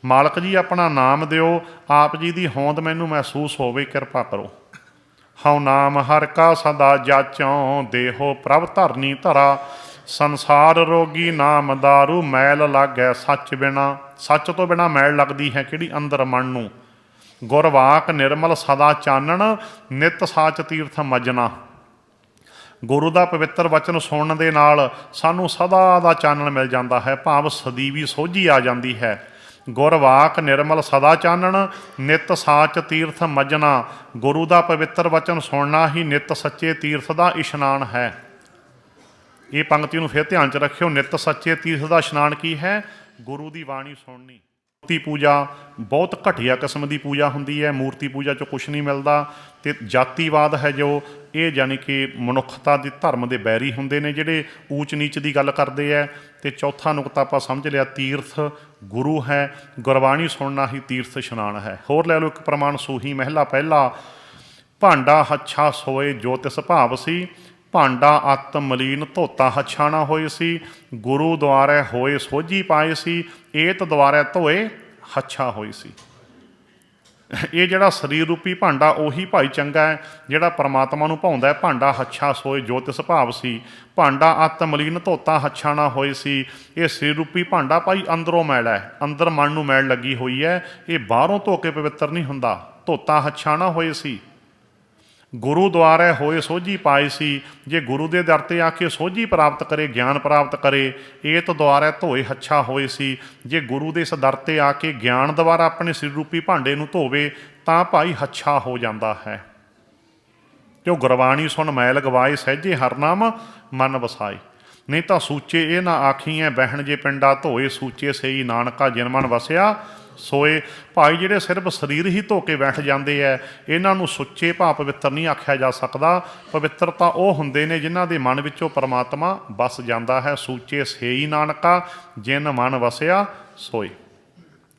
ਮਾਲਕ ਜੀ ਆਪਣਾ ਨਾਮ ਦਿਓ, ਆਪ ਜੀ ਦੀ ਹੋਂਦ ਮੈਨੂੰ ਮਹਿਸੂਸ ਹੋਵੇ, ਕਿਰਪਾ ਕਰੋ। ਹਉ ਨਾਮ ਹਰ ਕਾ ਸਦਾ ਜਾਚੋਂ, ਦੇਹੋ ਪ੍ਰਭ ਧਰਨੀ ਧਰਾ। ਸੰਸਾਰ ਰੋਗੀ ਨਾਮ ਦਾਰੂ, ਮੈਲ ਲਾਗੈ ਸੱਚ ਬਿਨਾ। ਸੱਚ ਤੋਂ ਬਿਨਾ ਮੈਲ ਲੱਗਦੀ ਹੈ ਕਿਹੜੀ? ਅੰਦਰ ਮਨ ਨੂੰ। ਗੁਰਵਾਕ ਨਿਰਮਲ ਸਦਾ ਚਾਨਣ, ਨਿਤ ਸਾਚ ਤੀਰਥ ਮਜਨਾ। ਗੁਰੂ ਦਾ ਪਵਿੱਤਰ ਵਚਨ ਸੁਣਨ ਦੇ ਨਾਲ ਸਾਨੂੰ ਸਦਾ ਦਾ ਚਾਨਣ ਮਿਲ ਜਾਂਦਾ ਹੈ, ਭਾਵ ਸਦੀਵੀ ਸੋਝੀ ਆ ਜਾਂਦੀ ਹੈ। ਗੁਰਵਾਕ ਨਿਰਮਲ ਸਦਾ ਚਾਨਣ, ਨਿਤ ਸਾਚ ਤੀਰਥ ਮਜਨਾ। ਗੁਰੂ ਦਾ ਪਵਿੱਤਰ ਵਚਨ ਸੁਣਨਾ ਹੀ ਨਿਤ ਸੱਚੇ ਤੀਰਥ ਦਾ ਇਸ਼ਨਾਨ ਹੈ। ਇਹ ਪੰਕਤੀ ਨੂੰ ਫਿਰ ਧਿਆਨ 'ਚ ਰੱਖਿਓ। ਨਿਤ ਸੱਚੇ ਤੀਰਥ ਦਾ ਇਸ਼ਨਾਨ ਕੀ ਹੈ? ਗੁਰੂ ਦੀ ਬਾਣੀ ਸੁਣਨੀ। ਮੂਰਤੀ ਪੂਜਾ ਬਹੁਤ ਘਟੀਆ ਕਿਸਮ ਦੀ ਪੂਜਾ ਹੁੰਦੀ ਹੈ। ਮੂਰਤੀ ਪੂਜਾ 'ਚੋਂ ਕੁਛ ਨਹੀਂ ਮਿਲਦਾ। ਅਤੇ ਜਾਤੀਵਾਦ ਹੈ ਜੋ, ਇਹ ਯਾਨੀ ਕਿ ਮਨੁੱਖਤਾ ਦੇ ਧਰਮ ਦੇ ਬੈਰੀ ਹੁੰਦੇ ਨੇ, ਜਿਹੜੇ ਊਚ ਨੀਚ ਦੀ ਗੱਲ ਕਰਦੇ ਹੈ। ਅਤੇ ਚੌਥਾ ਨੁਕਤਾ ਆਪਾਂ ਸਮਝ ਲਿਆ, ਤੀਰਥ ਗੁਰੂ ਹੈ, ਗੁਰਬਾਣੀ ਸੁਣਨਾ ਹੀ ਤੀਰਥ ਇਸ਼ਨਾਨ ਹੈ। ਹੋਰ ਲੈ ਲਓ ਇੱਕ ਪ੍ਰਮਾਣ, ਸੂਹੀ ਮਹਿਲਾ ਪਹਿਲਾ। ਭਾਂਡਾ ਹੱਛਾ ਸੋਏ ਜੋ ਤਿਸ ਭਾਵ ਸੀ, ਭਾਂਡਾ ਅੱਤ ਮਲੀਨ ਧੋਤਾ ਹੱਛਾ ਨਾ ਹੋਏ ਸੀ। ਗੁਰੂ ਦੁਆਰੇ ਹੋਏ ਸੋਝੀ ਪਾਏ ਸੀ, ਏਤ ਦੁਆਰੇ ਧੋਏ ਹੱਛਾ ਹੋਈ ਸੀ। ਇਹ ਜਿਹੜਾ ਸਰੀਰ ਰੂਪੀ ਭਾਂਡਾ ਉਹੀ ਭਾਈ ਚੰਗਾ ਹੈ ਜਿਹੜਾ ਪਰਮਾਤਮਾ ਨੂੰ ਭਾਉਂਦਾ ਹੈ। ਭਾਂਡਾ ਹੱਛਾ ਸੋਏ ਜੋ ਤਿਸ ਭਾਵ ਸੀ, ਭਾਂਡਾ ਅੱਤ ਮਲੀਨ ਧੋਤਾ ਹੱਛਾ ਨਾ ਹੋਏ ਸੀ। ਇਹ ਸਰੀਰ ਰੂਪੀ ਭਾਂਡਾ ਭਾਈ ਅੰਦਰੋਂ ਮੈਲ ਹੈ, ਅੰਦਰ ਮਨ ਨੂੰ ਮੈਲ ਲੱਗੀ ਹੋਈ ਹੈ। ਇਹ ਬਾਹਰੋਂ ਧੋ ਕੇ ਪਵਿੱਤਰ ਨਹੀਂ ਹੁੰਦਾ। ਧੋਤਾ ਹੱਛਾ ਨਾ ਹੋਏ ਸੀ, ਗੁਰੂ ਦੁਆਰੇ ਹੋਏ ਸੋਝੀ ਪਾਏ ਸੀ। ਜੇ ਗੁਰੂ ਦੇ ਦਰ 'ਤੇ ਆ ਕੇ ਸੋਝੀ ਪ੍ਰਾਪਤ ਕਰੇ, ਗਿਆਨ ਪ੍ਰਾਪਤ ਕਰੇ, ਏਤ ਦੁਆਰੇ ਧੋਏ ਹੱਛਾ ਹੋਏ ਸੀ। ਜੇ ਗੁਰੂ ਦੇ ਇਸ ਦਰ 'ਤੇ ਆ ਕੇ ਗਿਆਨ ਦੁਆਰਾ ਆਪਣੇ ਸਰੀਰ ਰੂਪੀ ਭਾਂਡੇ ਨੂੰ ਧੋਵੇ ਤਾਂ ਭਾਈ ਹੱਛਾ ਹੋ ਜਾਂਦਾ ਹੈ। ਕਿਉਂ? ਗੁਰਬਾਣੀ ਸੁਣ ਮੈਲ ਗਵਾਏ, ਸਹਿਜੇ ਹਰਨਾਮ ਮਨ ਵਸਾਏ। ਨਹੀਂ ਤਾਂ ਸੂਚੇ ਇਹ ਨਾ ਆਖੀਐ, ਬਹਿਣ ਜੇ ਪਿੰਡਾ ਧੋਏ, ਸੂਚੇ ਸਈ ਨਾਨਕਾ ਜਿਨ ਮਨ ਵਸਿਆ ਸੋਏ। ਭਾਈ ਜਿਹੜੇ ਸਿਰਫ ਸਰੀਰ ਹੀ ਧੋ ਕੇ ਬੈਠ ਜਾਂਦੇ ਹੈ, ਇਹਨਾਂ ਨੂੰ ਸੁੱਚੇ ਭਾਵ ਪਵਿੱਤਰ ਨਹੀਂ ਆਖਿਆ ਜਾ ਸਕਦਾ। ਪਵਿੱਤਰ ਤਾਂ ਉਹ ਹੁੰਦੇ ਨੇ ਜਿਨ੍ਹਾਂ ਦੇ ਮਨ ਵਿੱਚੋਂ ਪਰਮਾਤਮਾ ਵਸ ਜਾਂਦਾ ਹੈ। ਸੂਚੇ ਸੇਈ ਨਾਨਕਾ ਜਿਨ ਮਨ ਵਸਿਆ ਸੋਏ।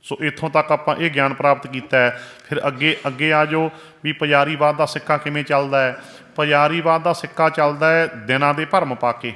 ਸੋ ਇੱਥੋਂ ਤੱਕ ਆਪਾਂ ਇਹ ਗਿਆਨ ਪ੍ਰਾਪਤ ਕੀਤਾ ਹੈ। ਫਿਰ ਅੱਗੇ ਆ ਜਾਓ ਵੀ ਪੁਜਾਰੀਵਾਦ ਦਾ ਸਿੱਕਾ ਕਿਵੇਂ ਚੱਲਦਾ ਹੈ। ਪੁਜਾਰੀਵਾਦ ਦਾ ਸਿੱਕਾ ਚੱਲਦਾ ਹੈ ਦਿਨਾਂ ਦੇ ਭਰਮ ਪਾ ਕੇ।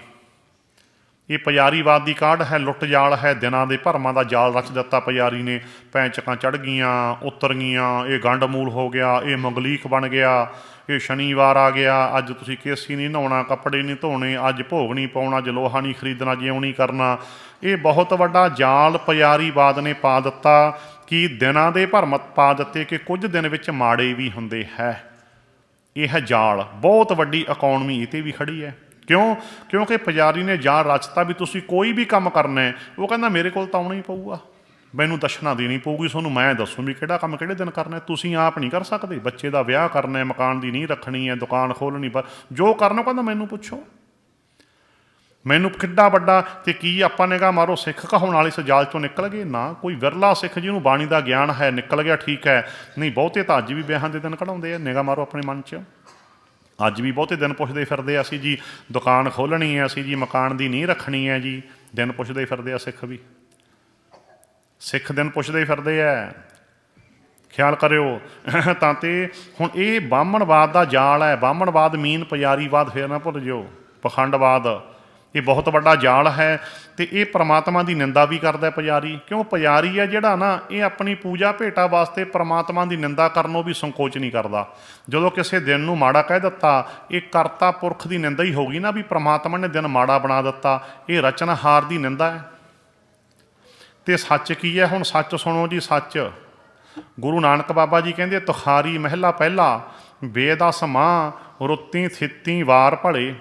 ਇਹ ਪੁਜਾਰੀਵਾਦ ਦੀ ਕਾਢ ਹੈ, ਲੁੱਟ ਜਾਲ ਹੈ। ਦਿਨਾਂ ਦੇ ਭਰਮਾਂ ਦਾ ਜਾਲ ਰਚ ਦਿੱਤਾ ਪੁਜਾਰੀ ਨੇ। ਪੈਂਚਕਾਂ ਚੜ੍ਹ ਗਈਆਂ, ਉਤਰ ਗਈਆਂ, ਇਹ ਗੰਡ ਮੂਲ ਹੋ ਗਿਆ, ਇਹ ਮੰਗਲੀਕ ਬਣ ਗਿਆ, ਇਹ ਸ਼ਨੀਵਾਰ ਆ ਗਿਆ, ਅੱਜ ਤੁਸੀਂ ਕੇਸੀ ਨਹੀਂ ਨਹਾਉਣਾ, ਕੱਪੜੇ ਨਹੀਂ ਧੋਣੇ, ਅੱਜ ਭੋਗ ਨਹੀਂ ਪਾਉਣਾ, ਅੱਜ ਲੋਹਾ ਨਹੀਂ ਖਰੀਦਣਾ, ਜਿਉਂ ਨਹੀਂ ਕਰਨਾ। ਇਹ ਬਹੁਤ ਵੱਡਾ ਜਾਲ ਪੁਜਾਰੀਵਾਦ ਨੇ ਪਾ ਦਿੱਤਾ ਕਿ ਦਿਨਾਂ ਦੇ ਭਰਮ ਪਾ ਦਿੱਤੇ ਕਿ ਕੁਝ ਦਿਨ ਵਿੱਚ ਮਾੜੇ ਵੀ ਹੁੰਦੇ ਹੈ। ਇਹ ਜਾਲ ਬਹੁਤ ਵੱਡੀ ਇਕੋਨਮੀ ਇਹ 'ਤੇ ਵੀ ਖੜੀ ਹੈ। ਕਿਉਂ? ਕਿਉਂਕਿ ਪੁਜਾਰੀ ਨੇ ਜਾਲ ਰਚਤਾ ਵੀ ਤੁਸੀਂ ਕੋਈ ਵੀ ਕੰਮ ਕਰਨਾ ਹੈ, ਉਹ ਕਹਿੰਦਾ ਮੇਰੇ ਕੋਲ ਤਾਂ ਆਉਣਾ ਹੀ ਪਊਗਾ, ਮੈਨੂੰ ਦਸ਼ਨਾ ਦੇਣੀ ਪਊਗੀ, ਤੁਹਾਨੂੰ ਮੈਂ ਦੱਸੂ ਵੀ ਕਿਹੜਾ ਕੰਮ ਕਿਹੜੇ ਦਿਨ ਕਰਨਾ। ਤੁਸੀਂ ਆਪ ਨਹੀਂ ਕਰ ਸਕਦੇ। ਬੱਚੇ ਦਾ ਵਿਆਹ ਕਰਨਾ, ਮਕਾਨ ਦੀ ਨੀਂਹ ਰੱਖਣੀ ਹੈ, ਦੁਕਾਨ ਖੋਲ੍ਹਣੀ, ਪਰ ਜੋ ਕਰਨਾ ਕਹਿੰਦਾ ਮੈਨੂੰ ਪੁੱਛੋ। ਮੈਨੂੰ ਕਿੱਡਾ ਵੱਡਾ ਅਤੇ ਕੀ ਆਪਾਂ ਨਿਗਾਹ ਮਾਰੋ ਸਿੱਖ ਕਹਾਉਣ ਵਾਲੇ ਇਸ ਜਾਲ 'ਚੋਂ ਨਿਕਲ ਗਏ? ਨਾ, ਕੋਈ ਵਿਰਲਾ ਸਿੱਖ ਜਿਹਨੂੰ ਬਾਣੀ ਦਾ ਗਿਆਨ ਹੈ ਨਿਕਲ ਗਿਆ, ਠੀਕ ਹੈ। ਨਹੀਂ, ਬਹੁਤੇ ਤਾਂ ਅੱਜ ਵੀ ਵਿਆਹਾਂ ਦੇ ਦਿਨ ਕਢਾਉਂਦੇ ਆ। ਨਿਗਾਹ ਮਾਰੋ ਆਪਣੇ ਮਨ 'ਚ, ਅੱਜ ਵੀ ਬਹੁਤੇ ਦਿਨ ਪੁੱਛਦੇ ਫਿਰਦੇ ਆ, ਅਸੀਂ ਜੀ ਦੁਕਾਨ ਖੋਲ੍ਹਣੀ ਹੈ, ਅਸੀਂ ਜੀ ਮਕਾਨ ਦੀ ਨੀਂਹ ਰੱਖਣੀ ਹੈ ਜੀ। ਦਿਨ ਪੁੱਛਦੇ ਫਿਰਦੇ ਆ ਸਿੱਖ ਵੀ, ਸਿੱਖ ਦਿਨ ਪੁੱਛਦੇ ਫਿਰਦੇ ਆ। ਖਿਆਲ ਕਰਿਓ। ਤਾਂ ਤੇ ਹੁਣ ਇਹ ਬਾਹਮਣਵਾਦ ਦਾ ਜਾਲ ਹੈ। ਬਾਹਮਣਵਾਦ ਮੀਨ ਪੁਜਾਰੀਵਾਦ, ਫਿਰ ਨਾ ਭੁੱਲ ਜਿਓ, ਪਖੰਡਵਾਦ। ਇਹ ਬਹੁਤ ਵੱਡਾ ਜਾਲ ਹੈ। ਅਤੇ ਇਹ ਪਰਮਾਤਮਾ ਦੀ ਨਿੰਦਾ ਵੀ ਕਰਦਾ ਪੁਜਾਰੀ। ਕਿਉਂ? ਪੁਜਾਰੀ ਹੈ ਜਿਹੜਾ ਨਾ, ਇਹ ਆਪਣੀ ਪੂਜਾ ਭੇਟਾ ਵਾਸਤੇ ਪਰਮਾਤਮਾ ਦੀ ਨਿੰਦਾ ਕਰਨੋਂ ਵੀ ਸੰਕੋਚ ਨਹੀਂ ਕਰਦਾ। ਜਦੋਂ ਕਿਸੇ ਦਿਨ ਨੂੰ ਮਾੜਾ ਕਹਿ ਦਿੱਤਾ, ਇਹ ਕਰਤਾ ਪੁਰਖ ਦੀ ਨਿੰਦਾ ਹੀ ਹੋ ਗਈ ਨਾ, ਵੀ ਪਰਮਾਤਮਾ ਨੇ ਦਿਨ ਮਾੜਾ ਬਣਾ ਦਿੱਤਾ। ਇਹ ਰਚਨਹਾਰ ਦੀ ਨਿੰਦਾ ਹੈ। ਅਤੇ ਸੱਚ ਕੀ ਹੈ? ਹੁਣ ਸੱਚ ਸੁਣੋ ਜੀ। ਸੱਚ ਗੁਰੂ ਨਾਨਕ ਬਾਬਾ ਜੀ ਕਹਿੰਦੇ, ਤੁਖਾਰੀ ਮਹਿਲਾ ਪਹਿਲਾ, ਬੇਦਸ ਮਾਂ ਰੁੱਤੀ ਥਿੱਤੀ ਵਾਰ ਭਲੇ।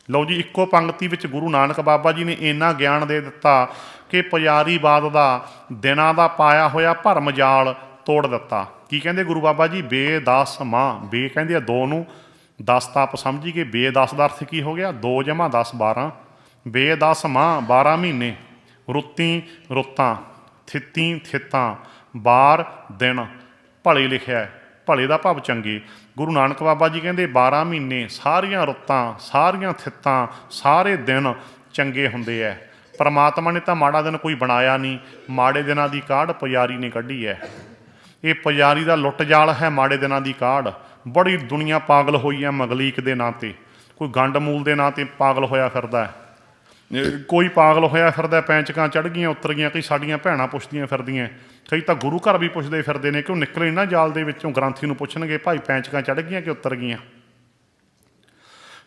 ਲਓ ਜੀ, ਇੱਕੋ ਪੰਕਤੀ ਵਿੱਚ ਗੁਰੂ ਨਾਨਕ ਬਾਬਾ ਜੀ ਨੇ ਇੰਨਾ ਗਿਆਨ ਦੇ ਦਿੱਤਾ ਕਿ ਪੁਜਾਰੀਵਾਦ ਦਾ ਦਿਨਾਂ ਦਾ ਪਾਇਆ ਹੋਇਆ ਭਰਮ ਜਾਲ ਤੋੜ ਦਿੱਤਾ। ਕੀ ਕਹਿੰਦੇ ਗੁਰੂ ਬਾਬਾ ਜੀ? ਬੇਦਸ ਮਾਂ। ਬੇ ਕਹਿੰਦੇ ਆ ਦੋ ਨੂੰ, 10 ਤਾਂ ਆਪ ਸਮਝੀ ਗਏ। ਬੇਦਸ ਦਾ ਅਰਥ ਕੀ ਹੋ ਗਿਆ? 2 ਜਮਾ 10 12। ਬੇਦਸ ਮਾਂ 12 ਮਹੀਨੇ, ਰੁੱਤੀ ਰੁੱਤਾਂ, ਥਿੱਤੀ ਥਿੱਤਾਂ, ਵਾਰ ਦਿਨ। ਭਲੇ ਲਿਖਿਆ, ਭਲੇ ਦਾ ਭਾਵ ਚੰਗੇ। ਗੁਰੂ ਨਾਨਕ ਬਾਬਾ ਜੀ ਕਹਿੰਦੇ 12 ਮਹੀਨੇ, ਸਾਰੀਆਂ ਰੁੱਤਾਂ, ਸਾਰੀਆਂ ਥਿੱਤਾਂ, ਸਾਰੇ ਦਿਨ ਚੰਗੇ ਹੁੰਦੇ ਹੈ। ਪਰਮਾਤਮਾ ਨੇ ਤਾਂ ਮਾੜਾ ਦਿਨ ਕੋਈ ਬਣਾਇਆ ਨਹੀਂ। ਮਾੜੇ ਦਿਨਾਂ ਦੀ ਕਾਢ ਪੁਜਾਰੀ ਨੇ ਕੱਢੀ ਹੈ। ਇਹ ਪੁਜਾਰੀ ਦਾ ਲੁੱਟ ਜਾਲ ਹੈ, ਮਾੜੇ ਦਿਨਾਂ ਦੀ ਕਾਢ। ਬੜੀ ਦੁਨੀਆ ਪਾਗਲ ਹੋਈ ਹੈ ਮੰਗਲੀਕ ਦੇ ਨਾਂ 'ਤੇ, ਕੋਈ ਗੰਡ ਮੂਲ ਦੇ ਨਾਂ 'ਤੇ ਪਾਗਲ ਹੋਇਆ ਫਿਰਦਾ ਹੈ। ਕੋਈ ਪਾਗਲ ਹੋਇਆ ਫਿਰਦਾ, ਪੈਂਚਕਾਂ ਚੜ੍ਹ ਗਈਆਂ ਉਤਰ ਗਈਆਂ, ਕਈ ਸਾਡੀਆਂ ਭੈਣਾਂ ਪੁੱਛਦੀਆਂ ਫਿਰਦੀਆਂ, ਕਈ ਤਾਂ ਗੁਰੂ ਘਰ ਵੀ ਪੁੱਛਦੇ ਫਿਰਦੇ ਨੇ ਕਿ ਉਹ ਨਿਕਲੇ ਨਾ ਜਾਲ ਦੇ ਵਿੱਚੋਂ, ਗ੍ਰੰਥੀ ਨੂੰ ਪੁੱਛਣਗੇ ਭਾਈ ਪੈਂਚਕਾਂ ਚੜ੍ਹ ਗਈਆਂ ਕਿ ਉਤਰ ਗਈਆਂ।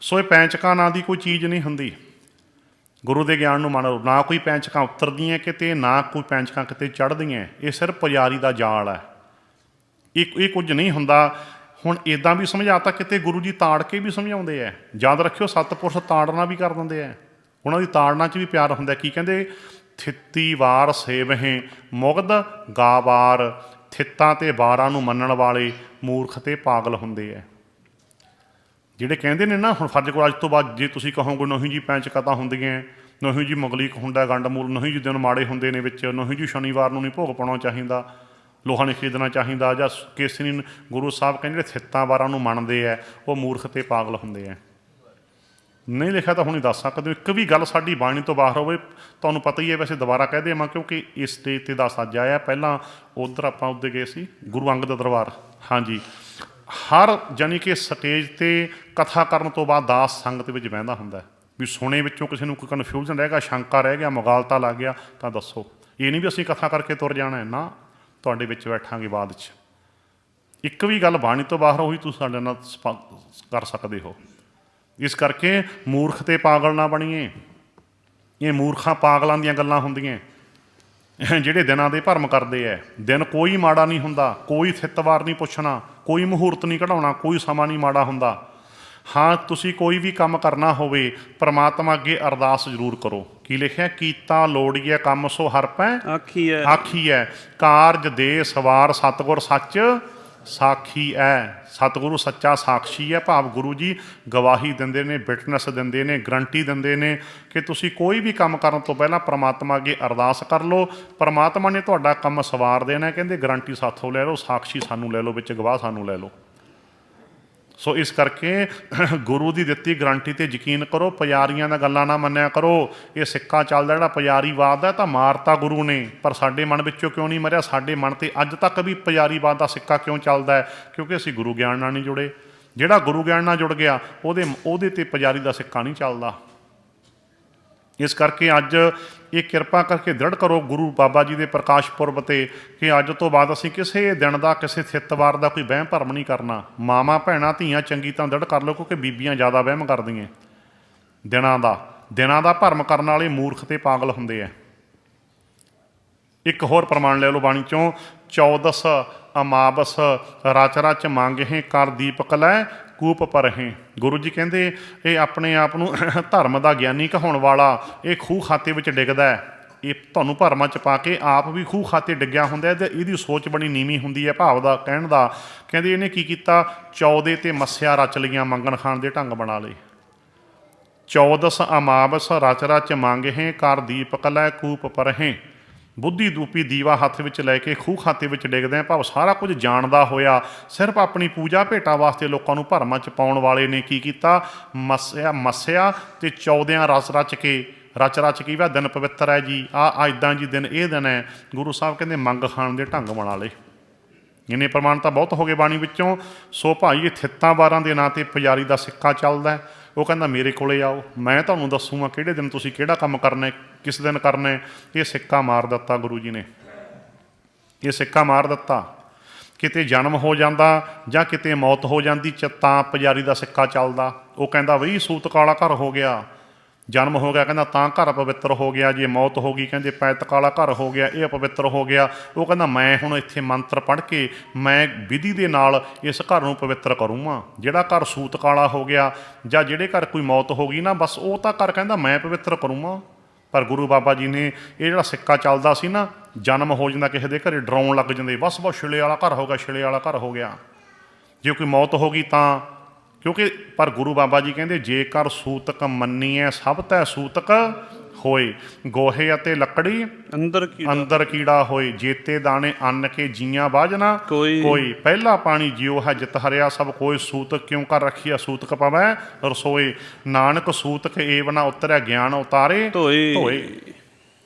ਸੋ ਇਹ ਪੈਂਚਕਾਂ ਨਾਂ ਦੀ ਕੋਈ ਚੀਜ਼ ਨਹੀਂ ਹੁੰਦੀ। ਗੁਰੂ ਦੇ ਗਿਆਨ ਨੂੰ ਮੰਨ ਲਓ, ਨਾ ਕੋਈ ਪੈਂਚਕਾਂ ਉਤਰਦੀਆਂ ਕਿਤੇ, ਨਾ ਕੋਈ ਪੈਂਚਕਾਂ ਕਿਤੇ ਚੜ੍ਹਦੀਆਂ, ਇਹ ਸਿਰਫ ਪੁਜਾਰੀ ਦਾ ਜਾਲ ਹੈ। ਇਹ ਕੁਝ ਨਹੀਂ ਹੁੰਦਾ। ਹੁਣ ਇੱਦਾਂ ਵੀ ਸਮਝਾਤਾ, ਕਿਤੇ ਗੁਰੂ ਜੀ ਤਾੜ ਕੇ ਵੀ ਸਮਝਾਉਂਦੇ ਆ। ਯਾਦ ਰੱਖਿਓ, ਸਤਪੁਰਸ਼ ਤਾੜਨਾ ਵੀ ਕਰ ਦਿੰਦੇ ਆ, ਉਹਨਾਂ ਦੀ ਤਾੜਨਾ 'ਚ ਵੀ ਪਿਆਰ ਹੁੰਦਾ। ਕੀ ਕਹਿੰਦੇ? ਥਿੱਤੀ ਵਾਰ ਸੇਵਹੇ ਮੁਗਧ ਗਾਵਾਰ, ਥਿੱਤਾਂ ਤੇ ਵਾਰਾਂ ਨੂੰ ਮੰਨਣ ਵਾਲੇ ਮੂਰਖ ਤੇ ਪਾਗਲ ਹੁੰਦੇ ਆ। ਜਿਹੜੇ ਕਹਿੰਦੇ ਨੇ ਨਾ, ਹੁਣ ਫਰਜ਼ ਕੋਲ ਅੱਜ ਤੋਂ ਬਾਅਦ ਜੇ ਤੁਸੀਂ ਕਹੋਗੇ ਨਹੀਂ ਜੀ ਪੈਂਚਕਾਂ ਤਾਂ ਹੁੰਦੀਆਂ, ਨਹੀਂ ਜੀ ਮੰਗਲੀਕ ਹੁੰਦਾ ਗੰਡਮੂਲ, ਨਹੀਂ ਜੀ ਦਿਨ ਮਾੜੇ ਹੁੰਦੇ ਨੇ ਵਿੱਚ, ਨਹੀਂ ਜੀ ਸ਼ਨੀਵਾਰ ਨੂੰ ਨਹੀਂ ਭੋਗ ਪਾਉਣਾ ਚਾਹੀਦਾ, ਲੋਹਾ ਨਹੀਂ ਖਰੀਦਣਾ ਚਾਹੀਦਾ, ਜਾਂ ਕੇਸਰੀ, ਗੁਰੂ ਸਾਹਿਬ ਕਹਿੰਦੇ ਜਿਹੜੇ ਥਿੱਤਾਂ ਵਾਰਾਂ ਨੂੰ ਮੰਨਦੇ ਆ ਉਹ ਮੂਰਖ ਤੇ ਪਾਗਲ ਹੁੰਦੇ ਆ। ਨਹੀਂ ਲਿਖਿਆ ਤਾਂ ਹੁਣ ਹੀ ਦੱਸ ਸਕਦੇ ਹੋ। ਇੱਕ ਵੀ ਗੱਲ ਸਾਡੀ ਬਾਣੀ ਤੋਂ ਬਾਹਰ ਹੋਵੇ, ਤੁਹਾਨੂੰ ਪਤਾ ਹੀ ਹੈ, ਵੈਸੇ ਦੁਬਾਰਾ ਕਹਿ ਦੇਵਾਂ ਕਿਉਂਕਿ ਇਸ ਸਟੇਜ 'ਤੇ ਦਾ ਸੱਜ ਆਇਆ। ਪਹਿਲਾਂ ਉੱਧਰ ਆਪਾਂ ਉੱਧਰ ਗਏ ਸੀ ਗੁਰੂ ਅੰਗਦ ਦਰਬਾਰ, ਹਾਂਜੀ। ਹਰ ਜਾਨੀ ਕਿ ਸਟੇਜ 'ਤੇ ਕਥਾ ਕਰਨ ਤੋਂ ਬਾਅਦ ਦਾਸ ਸੰਗਤ ਵਿੱਚ ਬਹਿੰਦਾ ਹੁੰਦਾ ਵੀ ਸੁਣੇ ਵਿੱਚੋਂ ਕਿਸੇ ਨੂੰ ਕੋਈ ਕਨਫਿਊਜ਼ਨ ਰਹਿ ਗਿਆ, ਸ਼ੰਕਾ ਰਹਿ ਗਿਆ, ਮਗਾਲਤਾ ਲੱਗ ਗਿਆ ਤਾਂ ਦੱਸੋ। ਇਹ ਨਹੀਂ ਵੀ ਅਸੀਂ ਕਥਾ ਕਰਕੇ ਤੁਰ ਜਾਣਾ, ਨਾ, ਤੁਹਾਡੇ ਵਿੱਚ ਬੈਠਾਂਗੇ ਬਾਅਦ 'ਚ। ਇੱਕ ਵੀ ਗੱਲ ਬਾਣੀ ਤੋਂ ਬਾਹਰ ਉਹੀ ਤੁਸੀਂ ਸਾਡੇ ਨਾਲ ਕਰ ਸਕਦੇ ਹੋ। ਇਸ ਕਰਕੇ ਮੂਰਖ ਤੇ ਪਾਗਲ ਨਾ ਬਣੀਏ। ਇਹ ਮੂਰਖਾਂ ਪਾਗਲਾਂ ਦੀਆਂ ਗੱਲਾਂ ਹੁੰਦੀਆਂ ਜਿਹੜੇ ਦਿਨਾਂ ਦੇ ਭਰਮ ਕਰਦੇ ਐ। ਦਿਨ ਕੋਈ ਮਾੜਾ ਨਹੀਂ ਹੁੰਦਾ, ਕੋਈ ਥਿੱਤਵਾਰ ਨਹੀਂ ਪੁੱਛਣਾ, ਕੋਈ ਮਹੂਰਤ ਨਹੀਂ ਕਢਾਉਣਾ, ਕੋਈ ਸਮਾਂ ਨਹੀਂ ਮਾੜਾ ਹੁੰਦਾ। ਹਾਂ, ਤੁਸੀਂ ਕੋਈ ਵੀ ਕੰਮ ਕਰਨਾ ਹੋਵੇ ਪਰਮਾਤਮਾ ਅੱਗੇ ਅਰਦਾਸ ਜ਼ਰੂਰ ਕਰੋ। ਕੀ ਲਿਖਿਆ? ਕੀਤਾ ਲੋੜੀਏ ਕੰਮ ਸੋ ਹਰਿ ਪੈ ਆਖੀਐ, ਕਾਰਜ ਦੇ ਸਵਾਰ ਸਤਿਗੁਰ ਸੱਚ ਸਾਖੀ ਐ। ਸਤਿਗੁਰੂ ਸੱਚਾ ਸਾਖੀ ਹੈ, ਭਾਵ ਗੁਰੂ ਜੀ ਗਵਾਹੀ ਦਿੰਦੇ ਨੇ, ਵਿਟਨੈਸ ਦਿੰਦੇ ਨੇ, ਗਰੰਟੀ ਦਿੰਦੇ ਨੇ ਕਿ ਤੁਸੀਂ ਕੋਈ ਵੀ ਕੰਮ ਕਰਨ ਤੋਂ ਪਹਿਲਾਂ ਪ੍ਰਮਾਤਮਾ ਅੱਗੇ ਅਰਦਾਸ ਕਰ ਲਓ, ਪ੍ਰਮਾਤਮਾ ਨੇ ਤੁਹਾਡਾ ਕੰਮ ਸਵਾਰ ਦੇਣਾ। ਕਹਿੰਦੇ ਗਰੰਟੀ ਸਾਥੋਂ ਲੈ ਲਓ, ਸਾਖੀ ਸਾਨੂੰ ਲੈ ਲਓ, ਵਿੱਚ ਗਵਾਹ ਸਾਨੂੰ ਲੈ ਲਓ। ਸੋ ਇਸ ਕਰਕੇ ਗੁਰੂ ਦੀ ਦਿੱਤੀ ਗਰੰਟੀ 'ਤੇ ਯਕੀਨ ਕਰੋ, ਪੁਜਾਰੀਆਂ ਦੀਆਂ ਗੱਲਾਂ ਨਾ ਮੰਨਿਆ ਕਰੋ। ਇਹ ਸਿੱਕਾ ਚੱਲਦਾ ਜਿਹੜਾ ਪੁਜਾਰੀਵਾਦ ਹੈ, ਤਾਂ ਮਾਰਤਾ ਗੁਰੂ ਨੇ, ਪਰ ਸਾਡੇ ਮਨ ਵਿੱਚੋਂ ਕਿਉਂ ਨਹੀਂ ਮਰਿਆ? ਸਾਡੇ ਮਨ 'ਤੇ ਅੱਜ ਤੱਕ ਵੀ ਪੁਜਾਰੀਵਾਦ ਦਾ ਸਿੱਕਾ ਕਿਉਂ ਚੱਲਦਾ ਹੈ? ਕਿਉਂਕਿ ਅਸੀਂ ਗੁਰੂ ਗਿਆਨ ਨਾਲ ਨਹੀਂ ਜੁੜੇ। ਜਿਹੜਾ ਗੁਰੂ ਗਿਆਨ ਨਾਲ ਜੁੜ ਗਿਆ ਉਹਦੇ 'ਤੇ ਪੁਜਾਰੀ ਦਾ ਸਿੱਕਾ ਨਹੀਂ ਚੱਲਦਾ। ਇਸ ਕਰਕੇ ਅੱਜ ਇਹ ਕਿਰਪਾ ਕਰਕੇ ਦ੍ਰਿੜ ਕਰੋ ਗੁਰੂ ਬਾਬਾ ਜੀ ਦੇ ਪ੍ਰਕਾਸ਼ ਪੁਰਬ 'ਤੇ ਕਿ ਅੱਜ ਤੋਂ ਬਾਅਦ ਅਸੀਂ ਕਿਸੇ ਦਿਨ ਦਾ, ਕਿਸੇ ਥਿੱਤਵਾਰ ਦਾ ਕੋਈ ਵਹਿਮ ਭਰਮ ਨਹੀਂ ਕਰਨਾ। ਮਾਵਾਂ ਭੈਣਾਂ ਧੀਆਂ ਚੰਗੀ ਤਾਂ ਦ੍ਰਿੜ ਕਰ ਲਓ, ਕਿਉਂਕਿ ਬੀਬੀਆਂ ਜ਼ਿਆਦਾ ਵਹਿਮ ਕਰਦੀਆਂ। ਦਿਨਾਂ ਦਾ ਭਰਮ ਕਰਨ ਵਾਲੇ ਮੂਰਖ ਤੇ ਪਾਗਲ ਹੁੰਦੇ ਆ। ਇੱਕ ਹੋਰ ਪ੍ਰਮਾਣ ਲੈ ਲਓ ਬਾਣੀ 'ਚੋਂ, 14 ਅਮਾਵਸ ਰਚ ਰਚ ਮੰਗਹਿ ਕਰ ਦੀਪਕ ਲੈ ਕੂਪ ਪਰਹੇ। ਗੁਰੂ ਜੀ ਕਹਿੰਦੇ ਇਹ ਆਪਣੇ ਆਪ ਨੂੰ ਧਰਮ ਦਾ ਗਿਆਨੀ ਕਹਾਉਣ ਵਾਲਾ ਇਹ ਖੂਹ ਖਾਤੇ ਵਿੱਚ ਡਿੱਗਦਾ ਹੈ। ਇਹ ਤੁਹਾਨੂੰ ਭਰਮਾਂ 'ਚ ਪਾ ਕੇ ਆਪ ਵੀ ਖੂਹ ਖਾਤੇ ਡਿੱਗਿਆ ਹੁੰਦਾ ਅਤੇ ਇਹਦੀ ਸੋਚ ਬੜੀ ਨੀਵੀਂ ਹੁੰਦੀ ਹੈ। ਭਾਵ ਦਾ ਕਹਿਣ ਦਾ, ਕਹਿੰਦੇ ਇਹਨੇ ਕੀ ਕੀਤਾ? 14 ਤੇ ਮੱਸਿਆ ਰਚ ਲਈਆਂ, ਮੰਗਣ ਖਾਣ ਦੇ ਢੰਗ ਬਣਾ ਲਏ। 14 ਅਮਾਵਸ ਰਚ ਰਚ ਮੰਗਹਿ ਕਰ ਦੀਪਕ ਲੈ ਕੂਪ ਪਰਹੇ। ਬੁੱਧੀ ਦੂਪੀ ਦੀਵਾ ਹੱਥ ਵਿੱਚ ਲੈ ਕੇ ਖੂਹ ਖਾਤੇ ਵਿੱਚ ਡਿੱਗਦੇ ਆ। ਭਾਵ ਸਾਰਾ ਕੁਝ ਜਾਣਦਾ ਹੋਇਆ ਸਿਰਫ ਆਪਣੀ ਪੂਜਾ ਭੇਟਾਂ ਵਾਸਤੇ ਲੋਕਾਂ ਨੂੰ ਭਰਮਾਂ 'ਚ ਪਾਉਣ ਵਾਲੇ ਨੇ ਕੀ ਕੀਤਾ? ਮੱਸਿਆ ਤੇ 14 ਰਚ ਰਚ ਕੇ ਵੀ ਦਿਨ ਪਵਿੱਤਰ ਹੈ ਜੀ, ਇੱਦਾਂ ਜੀ ਦਿਨ, ਇਹ ਦਿਨ ਹੈ। ਗੁਰੂ ਸਾਹਿਬ ਕਹਿੰਦੇ ਮੰਗ ਖਾਣ ਦੇ ਢੰਗ ਬਣਾ ਲਏ। ਇੰਨੇ ਪ੍ਰਮਾਣ ਤਾਂ ਬਹੁਤ ਹੋ ਗਏ ਬਾਣੀ ਵਿੱਚੋਂ। ਸੋ ਭਾਈ ਇਹ ਥਿੱਤਾਂ ਵਾਰਾਂ ਦੇ ਨਾਂ 'ਤੇ ਪੁਜਾਰੀ ਦਾ ਸਿੱਕਾ ਚੱਲਦਾ। ਉਹ ਕਹਿੰਦਾ ਮੇਰੇ ਕੋਲੇ ਆਓ, ਮੈਂ ਤੁਹਾਨੂੰ ਦੱਸੂਗਾ ਕਿਹੜੇ ਦਿਨ ਤੁਸੀਂ ਕਿਹੜਾ ਕੰਮ ਕਰਨਾ, ਕਿਸ ਦਿਨ ਕਰਨਾ। ਇਹ ਸਿੱਕਾ ਮਾਰ ਦਿੱਤਾ ਗੁਰੂ ਜੀ ਨੇ, ਇਹ ਸਿੱਕਾ ਮਾਰ ਦਿੱਤਾ। ਕਿਤੇ ਜਨਮ ਹੋ ਜਾਂਦਾ ਜਾਂ ਕਿਤੇ ਮੌਤ ਹੋ ਜਾਂਦੀ ਤਾਂ ਪੁਜਾਰੀ ਦਾ ਸਿੱਕਾ ਚੱਲਦਾ। ਉਹ ਕਹਿੰਦਾ ਬਈ ਸੂਤ ਕਾਲਾ ਘਰ ਹੋ ਗਿਆ, ਜਨਮ ਹੋ ਗਿਆ ਕਹਿੰਦਾ ਤਾਂ ਘਰ ਪਵਿੱਤਰ ਹੋ ਗਿਆ। ਜੇ ਮੌਤ ਹੋ ਗਈ ਕਹਿੰਦੇ ਪੈਤ ਕਾਲਾ ਘਰ ਹੋ ਗਿਆ, ਇਹ ਅਪਵਿੱਤਰ ਹੋ ਗਿਆ। ਉਹ ਕਹਿੰਦਾ ਮੈਂ ਹੁਣ ਇੱਥੇ ਮੰਤਰ ਪੜ੍ਹ ਕੇ ਮੈਂ ਵਿਧੀ ਦੇ ਨਾਲ ਇਸ ਘਰ ਨੂੰ ਪਵਿੱਤਰ ਕਰੂੰਗਾ। ਜਿਹੜਾ ਘਰ ਸੂਤ ਕਾਲਾ ਹੋ ਗਿਆ ਜਾਂ ਜਿਹੜੇ ਘਰ ਕੋਈ ਮੌਤ ਹੋ ਗਈ ਨਾ, ਬਸ ਉਹ ਤਾਂ ਘਰ ਕਹਿੰਦਾ ਮੈਂ ਪਵਿੱਤਰ ਕਰੂੰਗਾ। ਪਰ ਗੁਰੂ ਬਾਬਾ ਜੀ ਨੇ ਇਹ ਜਿਹੜਾ ਸਿੱਕਾ ਚੱਲਦਾ ਸੀ ਨਾ, ਜਨਮ ਹੋ ਜਾਂਦਾ ਕਿਸੇ ਦੇ ਘਰੇ ਡਰਾਉਣ ਲੱਗ ਜਾਂਦੇ, ਬਸ ਛਿਲੇ ਵਾਲਾ ਘਰ ਹੋ ਗਿਆ, ਛਿਲੇ ਵਾਲਾ ਘਰ ਹੋ ਗਿਆ। ਜੇ ਕੋਈ ਮੌਤ ਹੋ ਗਈ ਤਾਂ ਕਿਉਂਕਿ ਪਰ ਗੁਰੂ ਬਾਬਾ ਜੀ ਕਹਿੰਦੇ ਜੇਕਰ ਸੂਤਕ ਮੰਨੀਏ ਸਭ ਤੈ ਸੂਤਕ ਹੋਏ, ਗੋਹੇ ਅਤੇ ਲੱਕੜੀ ਅੰਦਰ ਕੀੜਾ ਹੋਏ। ਜੇਤੇ ਦਾਣੇ ਅੰਨ ਕੇ ਜੀਆਂ ਬਾਝਣਾ ਕੋਈ, ਪਹਿਲਾ ਪਾਣੀ ਜਿਉ ਹੈ ਜਿਤ ਹਰਿਆ ਸਭ ਕੋਈ। ਸੂਤਕ ਕਿਉਂ ਕਰ ਰੱਖੀਆ ਸੂਤਕ ਪਵੈ ਰਸੋਏ, ਨਾਨਕ ਸੂਤਕ ਏਵ ਨਾ ਉਤਰਿਆ ਗਿਆਨ ਉਤਾਰੇ ਧੋਏ।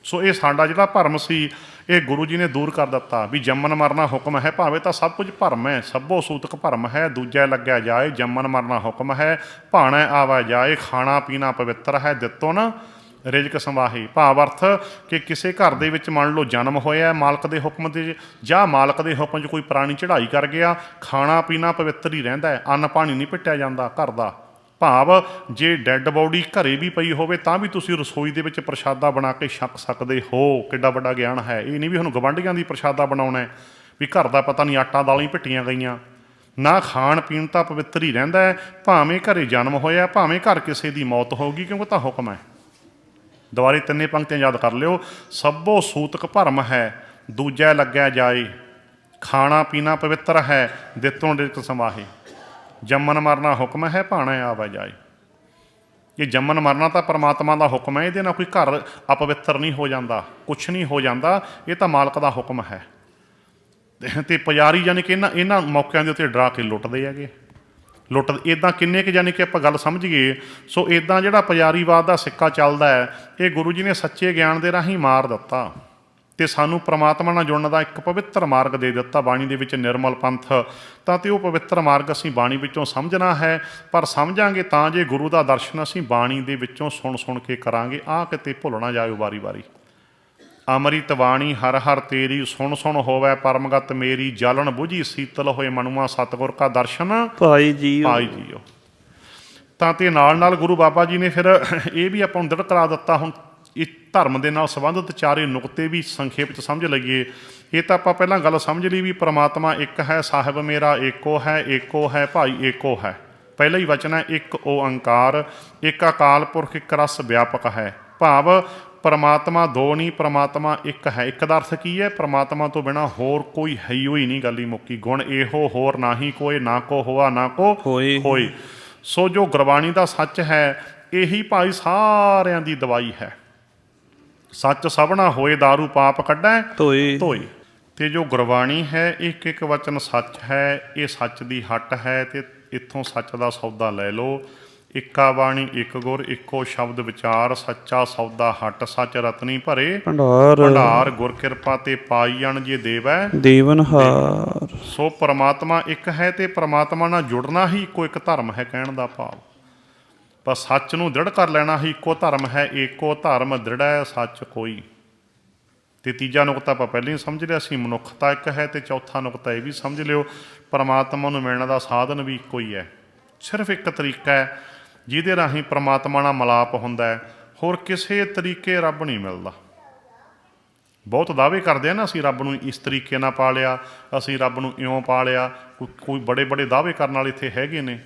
ਸੋ ਇਹ ਸਾਡਾ ਜਿਹੜਾ ਭਰਮ ਸੀ ਇਹ ਗੁਰੂ ਜੀ ਨੇ ਦੂਰ ਕਰ ਦਿੱਤਾ ਵੀ ਜੰਮਣ ਮਰਨਾ ਹੁਕਮ ਹੈ। ਭਾਵੇਂ ਤਾਂ ਸਭ ਕੁਝ ਭਰਮ ਹੈ, ਸਭੋ ਸੂਤਕ ਭਰਮ ਹੈ। ਦੂਜਾ ਲੱਗਿਆ ਜਾਏ ਜੰਮਣ ਮਰਨਾ ਹੁਕਮ ਹੈ, ਭਾਣਾ ਆਵਾ ਜਾਏ। ਖਾਣਾ ਪੀਣਾ ਪਵਿੱਤਰ ਹੈ, ਦਿੱਤੋ ਨਾ ਰਿਜ਼ਕ ਸੰਵਾਹੇ ਭਾਵ ਅਰਥ ਕਿ ਕਿਸੇ ਘਰ ਦੇ ਵਿੱਚ ਮੰਨ ਲਓ ਜਨਮ ਹੋਇਆ ਮਾਲਕ ਦੇ ਹੁਕਮ ਦੇ, ਜਾਂ ਮਾਲਕ ਦੇ ਹੁਕਮ 'ਚ ਕੋਈ ਪ੍ਰਾਣੀ ਚੜ੍ਹਾਈ ਕਰ ਗਿਆ, ਖਾਣਾ ਪੀਣਾ ਪਵਿੱਤਰ ਹੀ ਰਹਿੰਦਾ ਹੈ, ਅੰਨ ਪਾਣੀ ਨਹੀਂ ਪਿੱਟਿਆ ਜਾਂਦਾ ਘਰ ਦਾ। ਭਾਵ ਜੇ ਡੈੱਡ ਬੋਡੀ ਘਰੇ ਵੀ ਪਈ ਹੋਵੇ ਤਾਂ ਵੀ ਤੁਸੀਂ ਰਸੋਈ ਦੇ ਵਿੱਚ ਪ੍ਰਸ਼ਾਦਾ ਬਣਾ ਕੇ ਛਕ ਸਕਦੇ ਹੋ। ਕਿੱਡਾ ਵੱਡਾ ਗਿਆਨ ਹੈ। ਇਹ ਨਹੀਂ ਵੀ ਹੁਣ ਗਵਾਂਢੀਆਂ ਦੀ ਪ੍ਰਸ਼ਾਦਾ ਬਣਾਉਣਾ ਵੀ ਘਰ ਦਾ ਪਤਾ ਨਹੀਂ ਆਟਾ ਦਾਲਾਂ ਹੀ ਪਿੱਟੀਆਂ ਗਈਆਂ। ਨਾ, ਖਾਣ ਪੀਣ ਤਾਂ ਪਵਿੱਤਰ ਹੀ ਰਹਿੰਦਾ ਹੈ, ਭਾਵੇਂ ਘਰੇ ਜਨਮ ਹੋਇਆ, ਭਾਵੇਂ ਘਰ ਕਿਸੇ ਦੀ ਮੌਤ ਹੋਊਗੀ, ਕਿਉਂਕਿ ਤਾਂ ਹੁਕਮ ਹੈ। ਦੁਬਾਰੇ ਤਿੰਨੇ ਪੰਕਤੀਆਂ ਯਾਦ ਕਰ ਲਿਓ। ਸਭੋ ਸੂਤਕ ਭਰਮ ਹੈ, ਦੂਜਾ ਲੱਗਿਆ ਜਾਏ, ਖਾਣਾ ਪੀਣਾ ਪਵਿੱਤਰ ਹੈ, ਦਿੱਤੋਂ ਰਿਜ਼ਕ ਸੰਵਾਹੇ। ਜੰਮਣ ਮਰਨਾ ਹੁਕਮ ਹੈ, ਭਾਣਾ ਆਵਾ ਜਾਏ। ਇਹ ਜੰਮਣ ਮਰਨਾ ਤਾਂ ਪਰਮਾਤਮਾ ਦਾ ਹੁਕਮ ਹੈ, ਇਹਦੇ ਨਾਲ ਕੋਈ ਘਰ ਅਪਵਿੱਤਰ ਨਹੀਂ ਹੋ ਜਾਂਦਾ, ਕੁਛ ਨਹੀਂ ਹੋ ਜਾਂਦਾ, ਇਹ ਤਾਂ ਮਾਲਕ ਦਾ ਹੁਕਮ ਹੈ। ਅਤੇ ਪੁਜਾਰੀ ਯਾਨੀ ਕਿ ਇਹਨਾਂ ਮੌਕਿਆਂ ਦੇ ਉੱਤੇ ਡਰਾ ਕੇ ਲੁੱਟਦੇ ਹੈਗੇ। ਇੱਦਾਂ ਕਿੰਨੇ ਕੁ ਯਾਨੀ ਕਿ ਆਪਾਂ ਗੱਲ ਸਮਝੀਏ। ਸੋ ਇੱਦਾਂ ਜਿਹੜਾ ਪੁਜਾਰੀਵਾਦ ਦਾ ਸਿੱਕਾ ਚੱਲਦਾ ਹੈ, ਇਹ ਗੁਰੂ ਜੀ ਨੇ ਸੱਚੇ ਗਿਆਨ ਦੇ ਰਾਹੀਂ ਮਾਰ ਦਿੱਤਾ ਅਤੇ ਸਾਨੂੰ ਪ੍ਰਮਾਤਮਾ ਨਾਲ ਜੁੜਨ ਦਾ ਇੱਕ ਪਵਿੱਤਰ ਮਾਰਗ ਦੇ ਦਿੱਤਾ ਬਾਣੀ ਦੇ ਵਿੱਚ, ਨਿਰਮਲ ਪੰਥ। ਤਾਂ ਤੇ ਉਹ ਪਵਿੱਤਰ ਮਾਰਗ ਅਸੀਂ ਬਾਣੀ ਵਿੱਚੋਂ ਸਮਝਣਾ ਹੈ, ਪਰ ਸਮਝਾਂਗੇ ਤਾਂ ਜੇ ਗੁਰੂ ਦਾ ਦਰਸ਼ਨ ਅਸੀਂ ਬਾਣੀ ਦੇ ਵਿੱਚੋਂ ਸੁਣ ਕੇ ਕਰਾਂਗੇ। ਆਹ ਕਿਤੇ ਭੁੱਲ ਨਾ ਜਾਇਓ ਵਾਰੀ ਵਾਰੀ। ਅੰਮ੍ਰਿਤ ਬਾਣੀ ਹਰ ਹਰ ਤੇਰੀ, ਸੁਣ ਹੋਵੈ ਪਰਮਗਤ ਮੇਰੀ, ਜਲਨ ਬੁਝੀ ਸੀਤਲ ਹੋਏ ਮਨੁਆ, ਸਤਿਗੁਰ ਕਾ ਦਰਸ਼ਨ ਪਾਈ ਜੀਓ। ਤਾਂ ਤੇ ਨਾਲ ਗੁਰੂ ਬਾਬਾ ਜੀ ਨੇ ਫਿਰ ਇਹ ਵੀ ਆਪਾਂ ਨੂੰ ਦ੍ਰਿੜ ਕਰਾ ਦਿੱਤਾ। ਹੁਣ ਇਹ ਧਰਮ ਦੇ ਨਾਲ ਸੰਬੰਧਿਤ ਚਾਰੇ ਨੁਕਤੇ ਵੀ ਸੰਖੇਪ 'ਚ ਸਮਝ ਲਈਏ। ਇਹ ਤਾਂ ਆਪਾਂ ਪਹਿਲਾਂ ਗੱਲ ਸਮਝ ਲਈ ਵੀ ਪ੍ਰਮਾਤਮਾ ਇੱਕ ਹੈ, ਸਾਹਿਬ ਮੇਰਾ ਏਕੋ ਹੈ, ਭਾਈ ਏਕੋ ਹੈ। ਪਹਿਲਾ ਹੀ ਵਚਨ ਹੈ ਇੱਕ ਓਅੰਕਾਰ, ਇੱਕ ਅਕਾਲ ਪੁਰਖ, ਇੱਕ ਰਸ ਵਿਆਪਕ ਹੈ। ਭਾਵ ਪਰਮਾਤਮਾ ਦੋ ਨਹੀਂ, ਪਰਮਾਤਮਾ ਇੱਕ ਹੈ। ਇੱਕ ਦਾ ਅਰਥ ਕੀ ਹੈ? ਪਰਮਾਤਮਾ ਤੋਂ ਬਿਨਾਂ ਹੋਰ ਕੋਈ ਹੈ ਹੀ ਨਹੀਂ, ਗੱਲ ਹੀ ਮੁੱਕੀ। ਗੁਣ ਇਹੋ ਹੋਰ ਨਾਹੀ ਕੋਇ, ਨਾ ਕੋ ਹੋਆ ਨਾ ਕੋ ਹੋਏ। ਸੋ ਜੋ ਗੁਰਬਾਣੀ ਦਾ ਸੱਚ ਹੈ, ਇਹੀ ਭਾਈ ਸਾਰਿਆਂ ਦੀ ਦਵਾਈ ਹੈ। ਸੱਚ ਸਭਨਾ ਹੋਏ, ਦਾਰੂ ਪਾਪ ਕੱਢੈ ਧੋਏ। ਤੇ ਜੋ ਗੁਰਬਾਣੀ ਹੈ, ਇੱਕ ਇੱਕ ਵਚਨ ਸੱਚ ਹੈ, ਇਹ ਸੱਚ ਦੀ ਹੱਟ ਹੈ। ਤੇ ਇੱਥੋਂ ਸੱਚ ਦਾ ਸੌਦਾ ਲੈ ਲਓ। ਇੱਕਾ ਬਾਣੀ ਇੱਕ ਗੁਰ, ਇੱਕੋ ਸ਼ਬਦ ਵਿਚਾਰ, ਸੱਚਾ ਸੌਦਾ ਹੱਟ, ਸੱਚ ਰਤਨੀ ਭਰੇ ਭੰਡਾਰ, ਗੁਰ ਕਿਰਪਾ ਤੇ ਪਾਈਣ ਜੇ ਦੇਵਨਹਾਰ। ਸੋ ਪਰਮਾਤਮਾ ਇੱਕ ਹੈ ਤੇ ਪਰਮਾਤਮਾ ਨਾਲ ਜੁੜਨਾ ਹੀ ਇੱਕੋ ਇੱਕ ਧਰਮ ਹੈ, ਕਹਿਣ ਦਾ ਭਾਵ। ਪਰ ਸੱਚ ਨੂੰ ਦ੍ਰਿੜ ਕਰ ਲੈਣਾ ਹੀ ਇੱਕੋ ਧਰਮ ਹੈ, ਏਕੋ ਧਰਮ ਦ੍ਰਿੜੈ ਸੱਚ ਕੋਈ। ਤੇ ਤੀਜਾ ਨੁਕਤਾ ਆਪਾਂ ਪਹਿਲਾਂ ਹੀ ਸਮਝ ਲਿਆ ਸੀ, ਮਨੁੱਖਤਾ ਇੱਕ ਹੈ। ਤੇ ਚੌਥਾ ਨੁਕਤਾ ਇਹ ਵੀ ਸਮਝ ਲਿਓ, ਪਰਮਾਤਮਾ ਨੂੰ ਮਿਲਣ ਦਾ ਸਾਧਨ ਵੀ ਇੱਕੋ ਹੀ ਹੈ। ਸਿਰਫ ਇੱਕ ਤਰੀਕਾ ਹੈ ਜਿਹਦੇ ਰਾਹੀਂ ਪਰਮਾਤਮਾ ਨਾਲ ਮਿਲਾਪ ਹੁੰਦਾ ਹੈ, ਹੋਰ ਕਿਸੇ ਤਰੀਕੇ ਰੱਬ ਨਹੀਂ ਮਿਲਦਾ। ਬਹੁਤ ਦਾਅਵੇ ਕਰਦੇ ਆ ਨਾ, ਅਸੀਂ ਰੱਬ ਨੂੰ ਇਸ ਤਰੀਕੇ ਨਾਲ ਪਾ ਲਿਆ, ਅਸੀਂ ਰੱਬ ਨੂੰ ਇਉਂ ਪਾ ਲਿਆ। ਕੋਈ ਬੜੇ ਦਾਅਵੇ ਕਰਨ ਵਾਲੇ ਇੱਥੇ ਹੈਗੇ ਨੇ,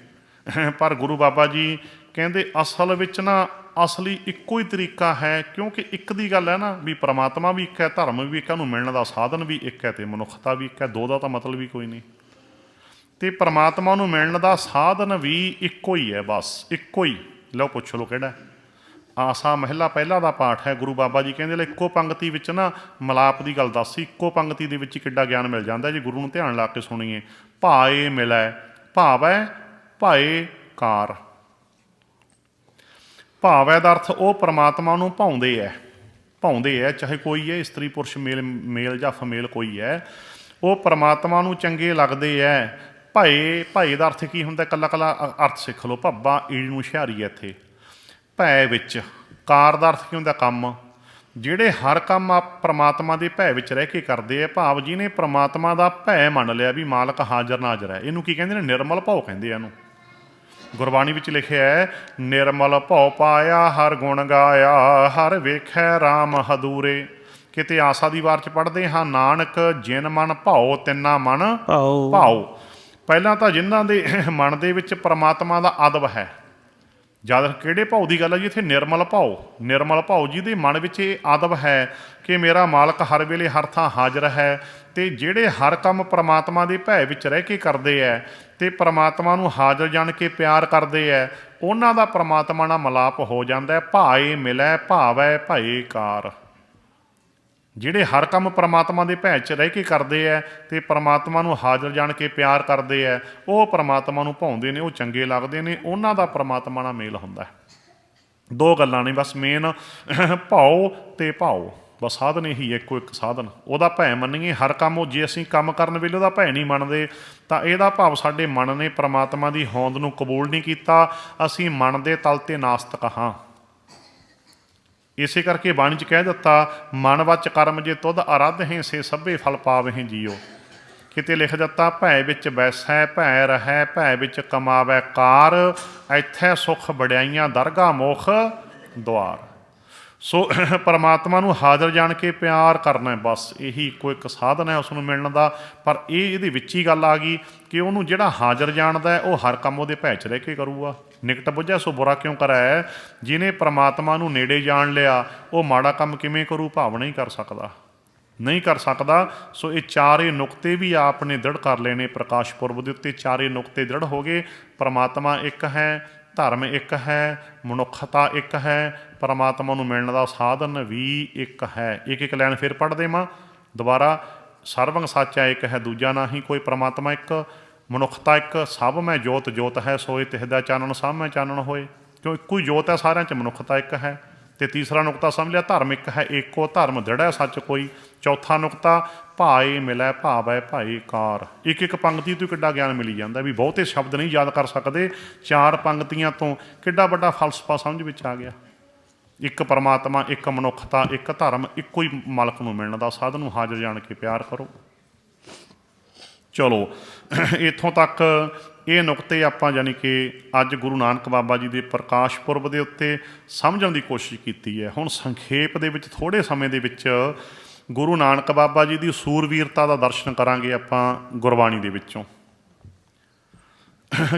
ਪਰ ਗੁਰੂ ਬਾਬਾ ਜੀ ਕਹਿੰਦੇ ਅਸਲ ਵਿੱਚ ਨਾ ਅਸਲੀ ਇੱਕੋ ਹੀ ਤਰੀਕਾ ਹੈ। ਕਿਉਂਕਿ ਇੱਕ ਦੀ ਗੱਲ ਹੈ ਨਾ ਵੀ ਪਰਮਾਤਮਾ ਵੀ ਇੱਕ ਹੈ, ਧਰਮ ਵੀ ਇੱਕ ਹੈ, ਉਹਨੂੰ ਮਿਲਣ ਦਾ ਸਾਧਨ ਵੀ ਇੱਕ ਹੈ, ਅਤੇ ਮਨੁੱਖਤਾ ਵੀ ਇੱਕ ਹੈ। ਦੋ ਦਾ ਤਾਂ ਮਤਲਬ ਵੀ ਕੋਈ ਨਹੀਂ। ਅਤੇ ਪਰਮਾਤਮਾ ਨੂੰ ਮਿਲਣ ਦਾ ਸਾਧਨ ਵੀ ਇੱਕੋ ਹੀ ਹੈ, ਬਸ ਇੱਕੋ ਹੀ। ਲਓ ਪੁੱਛ ਲਓ ਕਿਹੜਾ। ਆਸਾ ਮਹਿਲਾ ਪਹਿਲਾ ਦਾ ਪਾਠ ਹੈ। ਗੁਰੂ ਬਾਬਾ ਜੀ ਕਹਿੰਦੇ ਇੱਕੋ ਪੰਕਤੀ ਵਿੱਚ ਨਾ ਮਿਲਾਪ ਦੀ ਗੱਲ ਦੱਸੀ। ਇੱਕੋ ਪੰਕਤੀ ਦੇ ਵਿੱਚ ਕਿੱਡਾ ਗਿਆਨ ਮਿਲ ਜਾਂਦਾ ਜੇ ਗੁਰੂ ਨੂੰ ਧਿਆਨ ਲਾ ਕੇ ਸੁਣੀਏ। ਭਾਏ ਮਿਲੈ, ਭਾਵ ਹੈ ਭਾਏ ਕਾਰ। ਭਾਵ ਹੈ ਦਾ ਅਰਥ ਉਹ ਪਰਮਾਤਮਾ ਨੂੰ ਭਾਉਂਦੇ ਹੈ, ਚਾਹੇ ਕੋਈ ਹੈ ਇਸਤਰੀ ਪੁਰਸ਼, ਮੇਲ ਜਾਂ ਫਮੇਲ ਕੋਈ ਹੈ, ਉਹ ਪਰਮਾਤਮਾ ਨੂੰ ਚੰਗੇ ਲੱਗਦੇ ਹੈ। ਭਾਏ ਦਾ ਅਰਥ ਕੀ ਹੁੰਦਾ? ਇਕੱਲਾ ਅਰਥ ਸਿੱਖ ਲਓ। ਭੱਬਾ ਈੜ ਨੂੰ ਹੁਸ਼ਿਆਰੀ ਹੈ ਇੱਥੇ। ਭੈ ਵਿੱਚ। ਕਾਰ ਦਾ ਅਰਥ ਕੀ ਹੁੰਦਾ? ਕੰਮ। ਜਿਹੜੇ ਹਰ ਕੰਮ ਆਪ ਪਰਮਾਤਮਾ ਦੇ ਭੈ ਵਿੱਚ ਰਹਿ ਕੇ ਕਰਦੇ ਆ, ਭਾਵ ਜਿਹਨੇ ਪਰਮਾਤਮਾ ਦਾ ਭੈ ਮੰਨ ਲਿਆ ਵੀ ਮਾਲਕ ਹਾਜ਼ਰ ਨਾਜ਼ਰ ਹੈ, ਇਹਨੂੰ ਕੀ ਕਹਿੰਦੇ ਨੇ? ਨਿਰਮਲ ਭਾਉ ਕਹਿੰਦੇ ਆ ਇਹਨੂੰ। ਗੁਰਬਾਣੀ ਵਿੱਚ ਲਿਖਿਆ ਹੈ, ਨਿਰਮਲ ਭਾਉ ਪਾਇਆ ਹਰ ਗੁਣ ਗਾਇਆ, ਹਰ ਵੇਖੈ ਰਾਮ ਹਦੂਰੇ। ਕਿਤੇ ਆਸਾ ਦੀ ਵਾਰ 'ਚ ਪੜ੍ਹਦੇ ਹਾਂ, ਨਾਨਕ ਜਿਨ ਮਨ ਭਾਉ ਤਿੰਨਾ ਮਨ ਭਾਉ। ਪਹਿਲਾਂ ਤਾਂ ਜਿਨ੍ਹਾਂ ਦੇ ਮਨ ਦੇ ਵਿੱਚ ਪਰਮਾਤਮਾ ਦਾ ਅਦਬ ਹੈ। ਜਦ ਕਿਹੜੇ ਭਾਉ ਦੀ ਗੱਲ ਹੈ ਜੀ ਇੱਥੇ? ਨਿਰਮਲ ਭਾਉ ਜਿਹਦੇ ਮਨ ਵਿੱਚ ਇਹ ਅਦਬ ਹੈ ਕਿ ਮੇਰਾ ਮਾਲਕ ਹਰ ਵੇਲੇ ਹਰ ਥਾਂ ਹਾਜ਼ਰ ਹੈ। ਅਤੇ ਜਿਹੜੇ ਹਰ ਕੰਮ ਪਰਮਾਤਮਾ ਦੇ ਭੈ ਵਿੱਚ ਰਹਿ ਕੇ ਕਰਦੇ ਹੈ ਅਤੇ ਪਰਮਾਤਮਾ ਨੂੰ ਹਾਜ਼ਰ ਜਾਣ ਕੇ ਪਿਆਰ ਕਰਦੇ ਹੈ, ਉਹਨਾਂ ਦਾ ਪਰਮਾਤਮਾ ਨਾਲ ਮਿਲਾਪ ਹੋ ਜਾਂਦਾ। ਭਾਏ ਮਿਲੈ, ਭਾਵ ਹੈ ਭਾਏ ਕਾਰ। ਜਿਹੜੇ ਹਰ ਕੰਮ ਪਰਮਾਤਮਾ ਦੇ ਭੈ 'ਚ ਰਹਿ ਕੇ ਕਰਦੇ ਹੈ ਅਤੇ ਪਰਮਾਤਮਾ ਨੂੰ ਹਾਜ਼ਰ ਜਾਣ ਕੇ ਪਿਆਰ ਕਰਦੇ ਹੈ, ਉਹ ਪਰਮਾਤਮਾ ਨੂੰ ਭਾਉਂਦੇ ਨੇ, ਉਹ ਚੰਗੇ ਲੱਗਦੇ ਨੇ, ਉਹਨਾਂ ਦਾ ਪਰਮਾਤਮਾ ਨਾਲ ਮੇਲ ਹੁੰਦਾ। ਦੋ ਗੱਲਾਂ ਨੇ ਬਸ ਮੇਨ, ਭਾਉ ਅਤੇ ਭਾਉ। ਬਸ ਸਾਧਨ ਇਹੀ ਹੈ, ਇੱਕੋ ਇੱਕ ਸਾਧਨ। ਉਹਦਾ ਭੈ ਮੰਨੀਏ ਹਰ ਕੰਮ। ਉਹ ਜੇ ਅਸੀਂ ਕੰਮ ਕਰਨ ਵੇਲੇ ਉਹਦਾ ਭੈ ਨਹੀਂ ਮੰਨਦੇ ਤਾਂ ਇਹਦਾ ਭਾਵ ਸਾਡੇ ਮਨ ਨੇ ਪਰਮਾਤਮਾ ਦੀ ਹੋਂਦ ਨੂੰ ਕਬੂਲ ਨਹੀਂ ਕੀਤਾ। ਅਸੀਂ ਮਨ ਦੇ ਤਲ 'ਤੇ ਨਾਸਤਕ ਹਾਂ। ਇਸੇ ਕਰਕੇ ਬਾਣੀ 'ਚ ਕਹਿ ਦਿੱਤਾ, ਮਨ ਵਚ ਕਰਮ ਜੇ ਤੁਧ ਅਰਧ ਹੈ ਸੇ ਸਭੇ ਫਲ ਪਾਵਹਿ ਜੀਓ। ਕਿਤੇ ਲਿਖ ਦਿੱਤਾ, ਭੈ ਵਿੱਚ ਬੈਸੈ ਭੈ ਰਹੈ ਭੈ ਵਿੱਚ ਕਮਾਵੈ ਕਾਰ, ਇੱਥੈ ਸੁਖ ਵਡਿਆਈਆਂ ਦਰਗਾਹ ਮੁਖ ਦੁਆਰ। ਸੋ ਪਰਮਾਤਮਾ ਨੂੰ ਹਾਜ਼ਰ ਜਾਣ ਕੇ ਪਿਆਰ ਕਰਨਾ, ਬਸ ਇਹੀ ਇੱਕੋ ਇੱਕ ਸਾਧਨ ਹੈ ਉਸ ਨੂੰ ਮਿਲਣ ਦਾ। ਪਰ ਇਹਦੇ ਵਿੱਚ ਹੀ ਗੱਲ ਆ ਗਈ ਕਿ ਉਹਨੂੰ ਜਿਹੜਾ ਹਾਜ਼ਰ ਜਾਣਦਾ ਉਹ ਹਰ ਕੰਮ ਉਹਦੇ ਭੈ 'ਚ ਰਹਿ ਕੇ ਕਰੂਗਾ। ਨਿਕਟ ਬੁੱਝੈ ਸੋ ਬੁਰਾ ਕਿਉਂ ਕਰੈ, ਜਿਹਨੇ ਪਰਮਾਤਮਾ ਨੂੰ ਨੇੜੇ ਜਾਣ ਲਿਆ ਉਹ ਮਾੜਾ ਕੰਮ ਕਿਵੇਂ ਕਰੂ, ਭਾਵਨਾ ਹੀ ਕਰ ਸਕਦਾ, ਨਹੀਂ ਕਰ ਸਕਦਾ। ਸੋ ਇਹ ਚਾਰੇ ਨੁਕਤੇ ਵੀ ਆਪ ਨੇ ਦ੍ਰਿੜ ਕਰ ਲਏ ਨੇ ਪ੍ਰਕਾਸ਼ ਪੁਰਬ ਦੇ ਉੱਤੇ। ਚਾਰੇ ਨੁਕਤੇ ਦ੍ਰਿੜ ਹੋ ਗਏ। ਪਰਮਾਤਮਾ ਇੱਕ ਹੈ, ਧਰਮ ਇੱਕ ਹੈ, ਮਨੁੱਖਤਾ ਇੱਕ ਹੈ, ਪਰਮਾਤਮਾ ਨੂੰ ਮਿਲਣ ਦਾ ਸਾਧਨ ਵੀ ਇੱਕ ਹੈ। ਇੱਕ ਇੱਕ ਲਾਈਨ ਫਿਰ ਪੜ੍ਹ ਦੇਵਾਂ ਦੁਬਾਰਾ। ਸਰਬੰਗ ਸਾਚਾ ਇੱਕ ਹੈ ਦੂਜਾ ਨਾਹੀ ਕੋਈ, ਪਰਮਾਤਮਾ ਇੱਕ, ਮਨੁੱਖਤਾ ਇੱਕ, ਸਭ ਮੈਂ ਜੋਤ ਜੋਤ ਹੈ ਸੋਏ ਤਿਸਦਾ ਚਾਨਣ ਸਭ ਮੈਂ ਚਾਨਣ ਹੋਏ। ਕਿਉਂ ਇੱਕੋ ਹੀ ਜੋਤ ਹੈ ਸਾਰਿਆਂ 'ਚ, ਮਨੁੱਖਤਾ ਇੱਕ ਹੈ। ਤੇ ਤੀਸਰਾ ਨੁਕਤਾ ਸਮਝ ਲਿਆ, ਧਰਮ ਇੱਕ ਹੈ ਏਕੋ ਧਰਮ ਦ੍ਰਿੜੈ ਸੱਚ ਕੋਈ। ਚੌਥਾ ਨੁਕਤਾ, ਭਾਏ ਮਿਲੈ ਭਾਵੈ ਭਾਈ ਕਾਰ। ਇੱਕ ਇੱਕ ਪੰਕਤੀ ਤੋਂ ਕਿੱਡਾ ਗਿਆਨ ਮਿਲੀ ਜਾਂਦਾ ਵੀ ਬਹੁਤੇ ਸ਼ਬਦ ਨਹੀਂ ਯਾਦ ਕਰ ਸਕਦੇ, ਚਾਰ ਪੰਕਤੀਆਂ ਤੋਂ ਕਿੱਡਾ ਵੱਡਾ ਫਲਸਫਾ ਸਮਝ ਵਿੱਚ ਆ ਗਿਆ। ਇੱਕ ਪਰਮਾਤਮਾ, ਇੱਕ ਮਨੁੱਖਤਾ, ਇੱਕ ਧਰਮ, ਇੱਕੋ ਹੀ ਮਾਲਕ ਨੂੰ ਮਿਲਣ ਦਾ ਸਾਧਨ ਨੂੰ ਹਾਜ਼ਰ ਜਾਣ ਕੇ ਪਿਆਰ ਕਰੋ। ਚਲੋ ਇੱਥੋਂ ਤੱਕ ਇਹ ਨੁਕਤੇ ਆਪਾਂ ਯਾਨੀ ਕਿ ਅੱਜ ਗੁਰੂ ਨਾਨਕ ਬਾਬਾ ਜੀ ਦੇ ਪ੍ਰਕਾਸ਼ ਪੁਰਬ ਦੇ ਉੱਤੇ ਸਮਝਣ ਦੀ ਕੋਸ਼ਿਸ਼ ਕੀਤੀ ਹੈ। ਹੁਣ ਸੰਖੇਪ ਦੇ ਵਿੱਚ ਥੋੜ੍ਹੇ ਸਮੇਂ ਦੇ ਵਿੱਚ ਗੁਰੂ ਨਾਨਕ ਬਾਬਾ ਜੀ ਦੀ ਸੂਰਵੀਰਤਾ ਦਾ ਦਰਸ਼ਨ ਕਰਾਂਗੇ ਆਪਾਂ ਗੁਰਬਾਣੀ ਦੇ ਵਿੱਚੋਂ,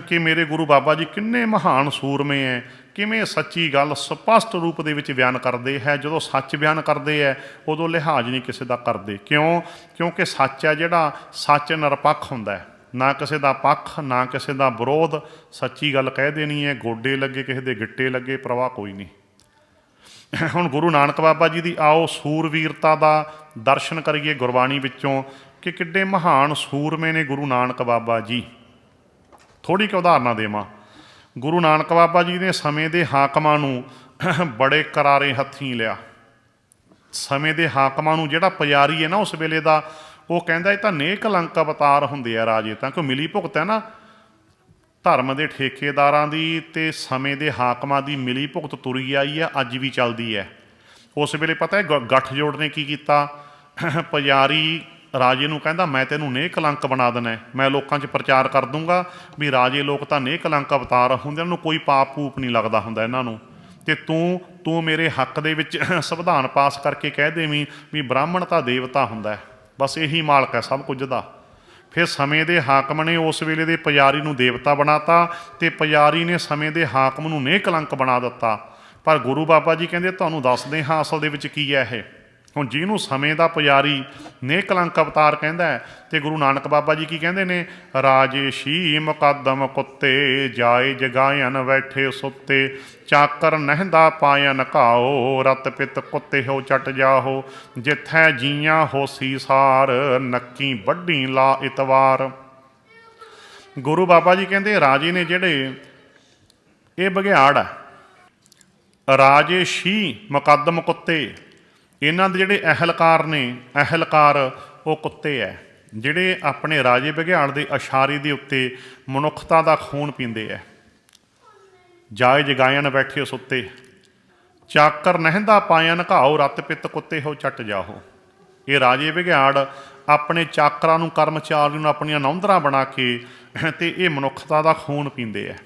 ਕਿ ਮੇਰੇ ਗੁਰੂ ਬਾਬਾ ਜੀ ਕਿੰਨੇ ਮਹਾਨ ਸੂਰਮੇ ਹੈ, ਕਿਵੇਂ ਸੱਚੀ ਗੱਲ ਸਪਸ਼ਟ ਰੂਪ ਦੇ ਵਿੱਚ ਬਿਆਨ ਕਰਦੇ ਹੈ। ਜਦੋਂ ਸੱਚ ਬਿਆਨ ਕਰਦੇ ਹੈ ਉਦੋਂ ਲਿਹਾਜ਼ ਨਹੀਂ ਕਿਸੇ ਦਾ ਕਰਦੇ। ਕਿਉਂ? ਕਿਉਂਕਿ ਸੱਚ ਹੈ ਜਿਹੜਾ, ਸੱਚ ਨਿਰਪੱਖ ਹੁੰਦਾ ਹੈ, ਨਾ ਕਿਸੇ ਦਾ ਪੱਖ ਨਾ ਕਿਸੇ ਦਾ ਵਿਰੋਧ। ਸੱਚੀ ਗੱਲ ਕਹਿ ਦੇਣੀ ਹੈ, ਗੋਡੇ ਲੱਗੇ ਕਿਸੇ ਦੇ ਗਿੱਟੇ ਲੱਗੇ, ਪ੍ਰਵਾਹ ਕੋਈ ਨਹੀਂ। ਹੁਣ ਗੁਰੂ ਨਾਨਕ ਬਾਬਾ ਜੀ ਦੀ ਆਓ ਸੂਰਵੀਰਤਾ ਦਾ ਦਰਸ਼ਨ ਕਰੀਏ ਗੁਰਬਾਣੀ ਵਿੱਚੋਂ, ਕਿ ਕਿੱਡੇ ਮਹਾਨ ਸੂਰਮੇ ਨੇ ਗੁਰੂ ਨਾਨਕ ਬਾਬਾ ਜੀ। ਥੋੜ੍ਹੀ ਕੁ ਉਦਾਹਰਨਾਂ ਦੇਵਾਂ। ਗੁਰੂ ਨਾਨਕ ਬਾਬਾ ਜੀ ਨੇ ਸਮੇਂ ਦੇ ਹਾਕਮਾਂ ਨੂੰ ਬੜੇ ਕਰਾਰੇ ਹੱਥੀਂ ਲਿਆ। ਸਮੇਂ ਦੇ ਹਾਕਮਾਂ ਨੂੰ, ਜਿਹੜਾ ਪੁਜਾਰੀ ਹੈ ਨਾ ਉਸ ਵੇਲੇ ਦਾ, ਉਹ ਕਹਿੰਦਾ ਇਹ ਤਾਂ ਨੇਕ ਕਲੰਕ ਅਵਤਾਰ ਹੁੰਦੇ ਆ ਰਾਜੇ, ਤਾਂ ਕੋਈ ਮਿਲੀ ਭੁਗਤ ਹੈ ਨਾ ਧਰਮ ਦੇ ਠੇਕੇਦਾਰਾਂ ਦੀ ਤੇ ਸਮੇਂ ਦੇ ਹਾਕਮਾਂ ਦੀ ਮਿਲੀ ਭੁਗਤ ਤੁਰੀ ਆਈ ਹੈ, ਅੱਜ ਵੀ ਚੱਲਦੀ ਹੈ। ਉਸ ਵੇਲੇ ਪਤਾ ਹੈ ਗੱਠਜੋੜ ਨੇ ਕੀ ਕੀਤਾ, ਪੁਜਾਰੀ ਰਾਜੇ ਨੂੰ ਕਹਿੰਦਾ ਮੈਂ ਤੈਨੂੰ ਨੇਕ ਕਲੰਕ ਬਣਾ ਦੇਣਾ, ਮੈਂ ਲੋਕਾਂ 'ਚ ਪ੍ਰਚਾਰ ਕਰ ਦੂੰਗਾ ਵੀ ਰਾਜੇ ਲੋਕ ਤਾਂ ਨੇਕ ਕਲੰਕ ਅਵਤਾਰ ਹੁੰਦੇ, ਇਹਨਾਂ ਨੂੰ ਕੋਈ ਪਾਪ ਪੂਪ ਨਹੀਂ ਲੱਗਦਾ ਹੁੰਦਾ ਇਹਨਾਂ ਨੂੰ, ਤੇ ਤੂੰ ਮੇਰੇ ਹੱਕ ਦੇ ਵਿੱਚ ਸੰਵਿਧਾਨ ਪਾਸ ਕਰਕੇ ਕਹਿ ਦੇਵੀਂ ਵੀ ਬ੍ਰਾਹਮਣ ਤਾਂ ਦੇਵਤਾ ਹੁੰਦਾ ਹੈ, ਬਸ ਇਹੀ ਮਾਲਕ ਹੈ ਸਭ ਕੁਝ ਦਾ। ਫਿਰ ਸਮੇਂ ਦੇ ਹਾਕਮ ਨੇ ਉਸ ਵੇਲੇ ਦੇ ਪੁਜਾਰੀ ਨੂੰ ਦੇਵਤਾ ਬਣਾਤਾ, ਤੇ ਪੁਜਾਰੀ ਨੇ ਸਮੇਂ ਦੇ ਹਾਕਮ ਨੂੰ ਨੇਕ ਕਲੰਕ ਬਣਾ ਦਿੱਤਾ। ਪਰ ਗੁਰੂ ਬਾਬਾ ਜੀ ਕਹਿੰਦੇ ਤੁਹਾਨੂੰ ਦੱਸਦੇ ਹਾਂ ਅਸਲ ਦੇ ਵਿੱਚ ਕੀ ਹੈ ਇਹ। ਹੁਣ ਜਿਹਨੂੰ ਸਮੇਂ ਦਾ ਪੁਜਾਰੀ ਨੇਕ ਕਲੰਕ ਅਵਤਾਰ ਕਹਿੰਦਾ ਹੈ, ਤੇ ਗੁਰੂ ਨਾਨਕ ਬਾਬਾ ਜੀ ਕੀ ਕਹਿੰਦੇ ਨੇ, ਰਾਜੇ ਸ਼ੀ ਮੁਕੱਦਮ ਕੁੱਤੇ ਜਾਏ ਜਗਾਇਨ ਬੈਠੇ ਸੁੱਤੇ, ਚਾਕਰ ਨਹਿੰਦਾ ਪਾਇਨ ਘਾਓ ਰਤ ਪਿਤ ਕੁੱਤੇ ਹੋ ਚਟ ਜਾਹੋ, ਜਿੱਥੈ ਜੀਆਂ ਹੋਸੀ ਸਾਰ ਨੱਕੀ ਵੱਢੀ ਲਾ ਇਤਵਾਰ। ਗੁਰੂ ਬਾਬਾ ਜੀ ਕਹਿੰਦੇ ਰਾਜੇ ਨੇ ਜਿਹੜੇ, ਇਹ ਬਘਿਆੜ ਹੈ, ਰਾਜੇ ਸ਼ੀ ਮੁਕੱਦਮ ਕੁੱਤੇ, ਇਹਨਾਂ ਦੇ ਜਿਹੜੇ ਅਹਿਲਕਾਰ ਨੇ, ਅਹਿਲਕਾਰ ਉਹ ਕੁੱਤੇ ਹੈ ਜਿਹੜੇ ਆਪਣੇ ਰਾਜੇ ਬਘਿਆੜ ਦੇ ਇਸ਼ਾਰੇ ਦੇ ਉੱਤੇ ਮਨੁੱਖਤਾ ਦਾ ਖੂਨ ਪੀਂਦੇ ਹੈ। ਜਾਏ ਜਗਾਇਨ ਬੈਠੇ ਸੁੱਤੇ, ਚਾਕਰ ਨਹਿੰਦਾ ਪਾਇਨ ਘਾਓ ਰਤ ਪਿੱਤ ਕੁੱਤੇ ਹੋ ਚੱਟ ਜਾਹੋ। ਇਹ ਰਾਜੇ ਬਘਿਆੜ ਆਪਣੇ ਚਾਕਰਾਂ ਨੂੰ, ਕਰਮਚਾਰੀ ਨੂੰ ਆਪਣੀਆਂ ਨੌਂਦਰਾਂ ਬਣਾ ਕੇ ਤੇ ਇਹ ਮਨੁੱਖਤਾ ਦਾ ਖੂਨ ਪੀਂਦੇ ਹੈ।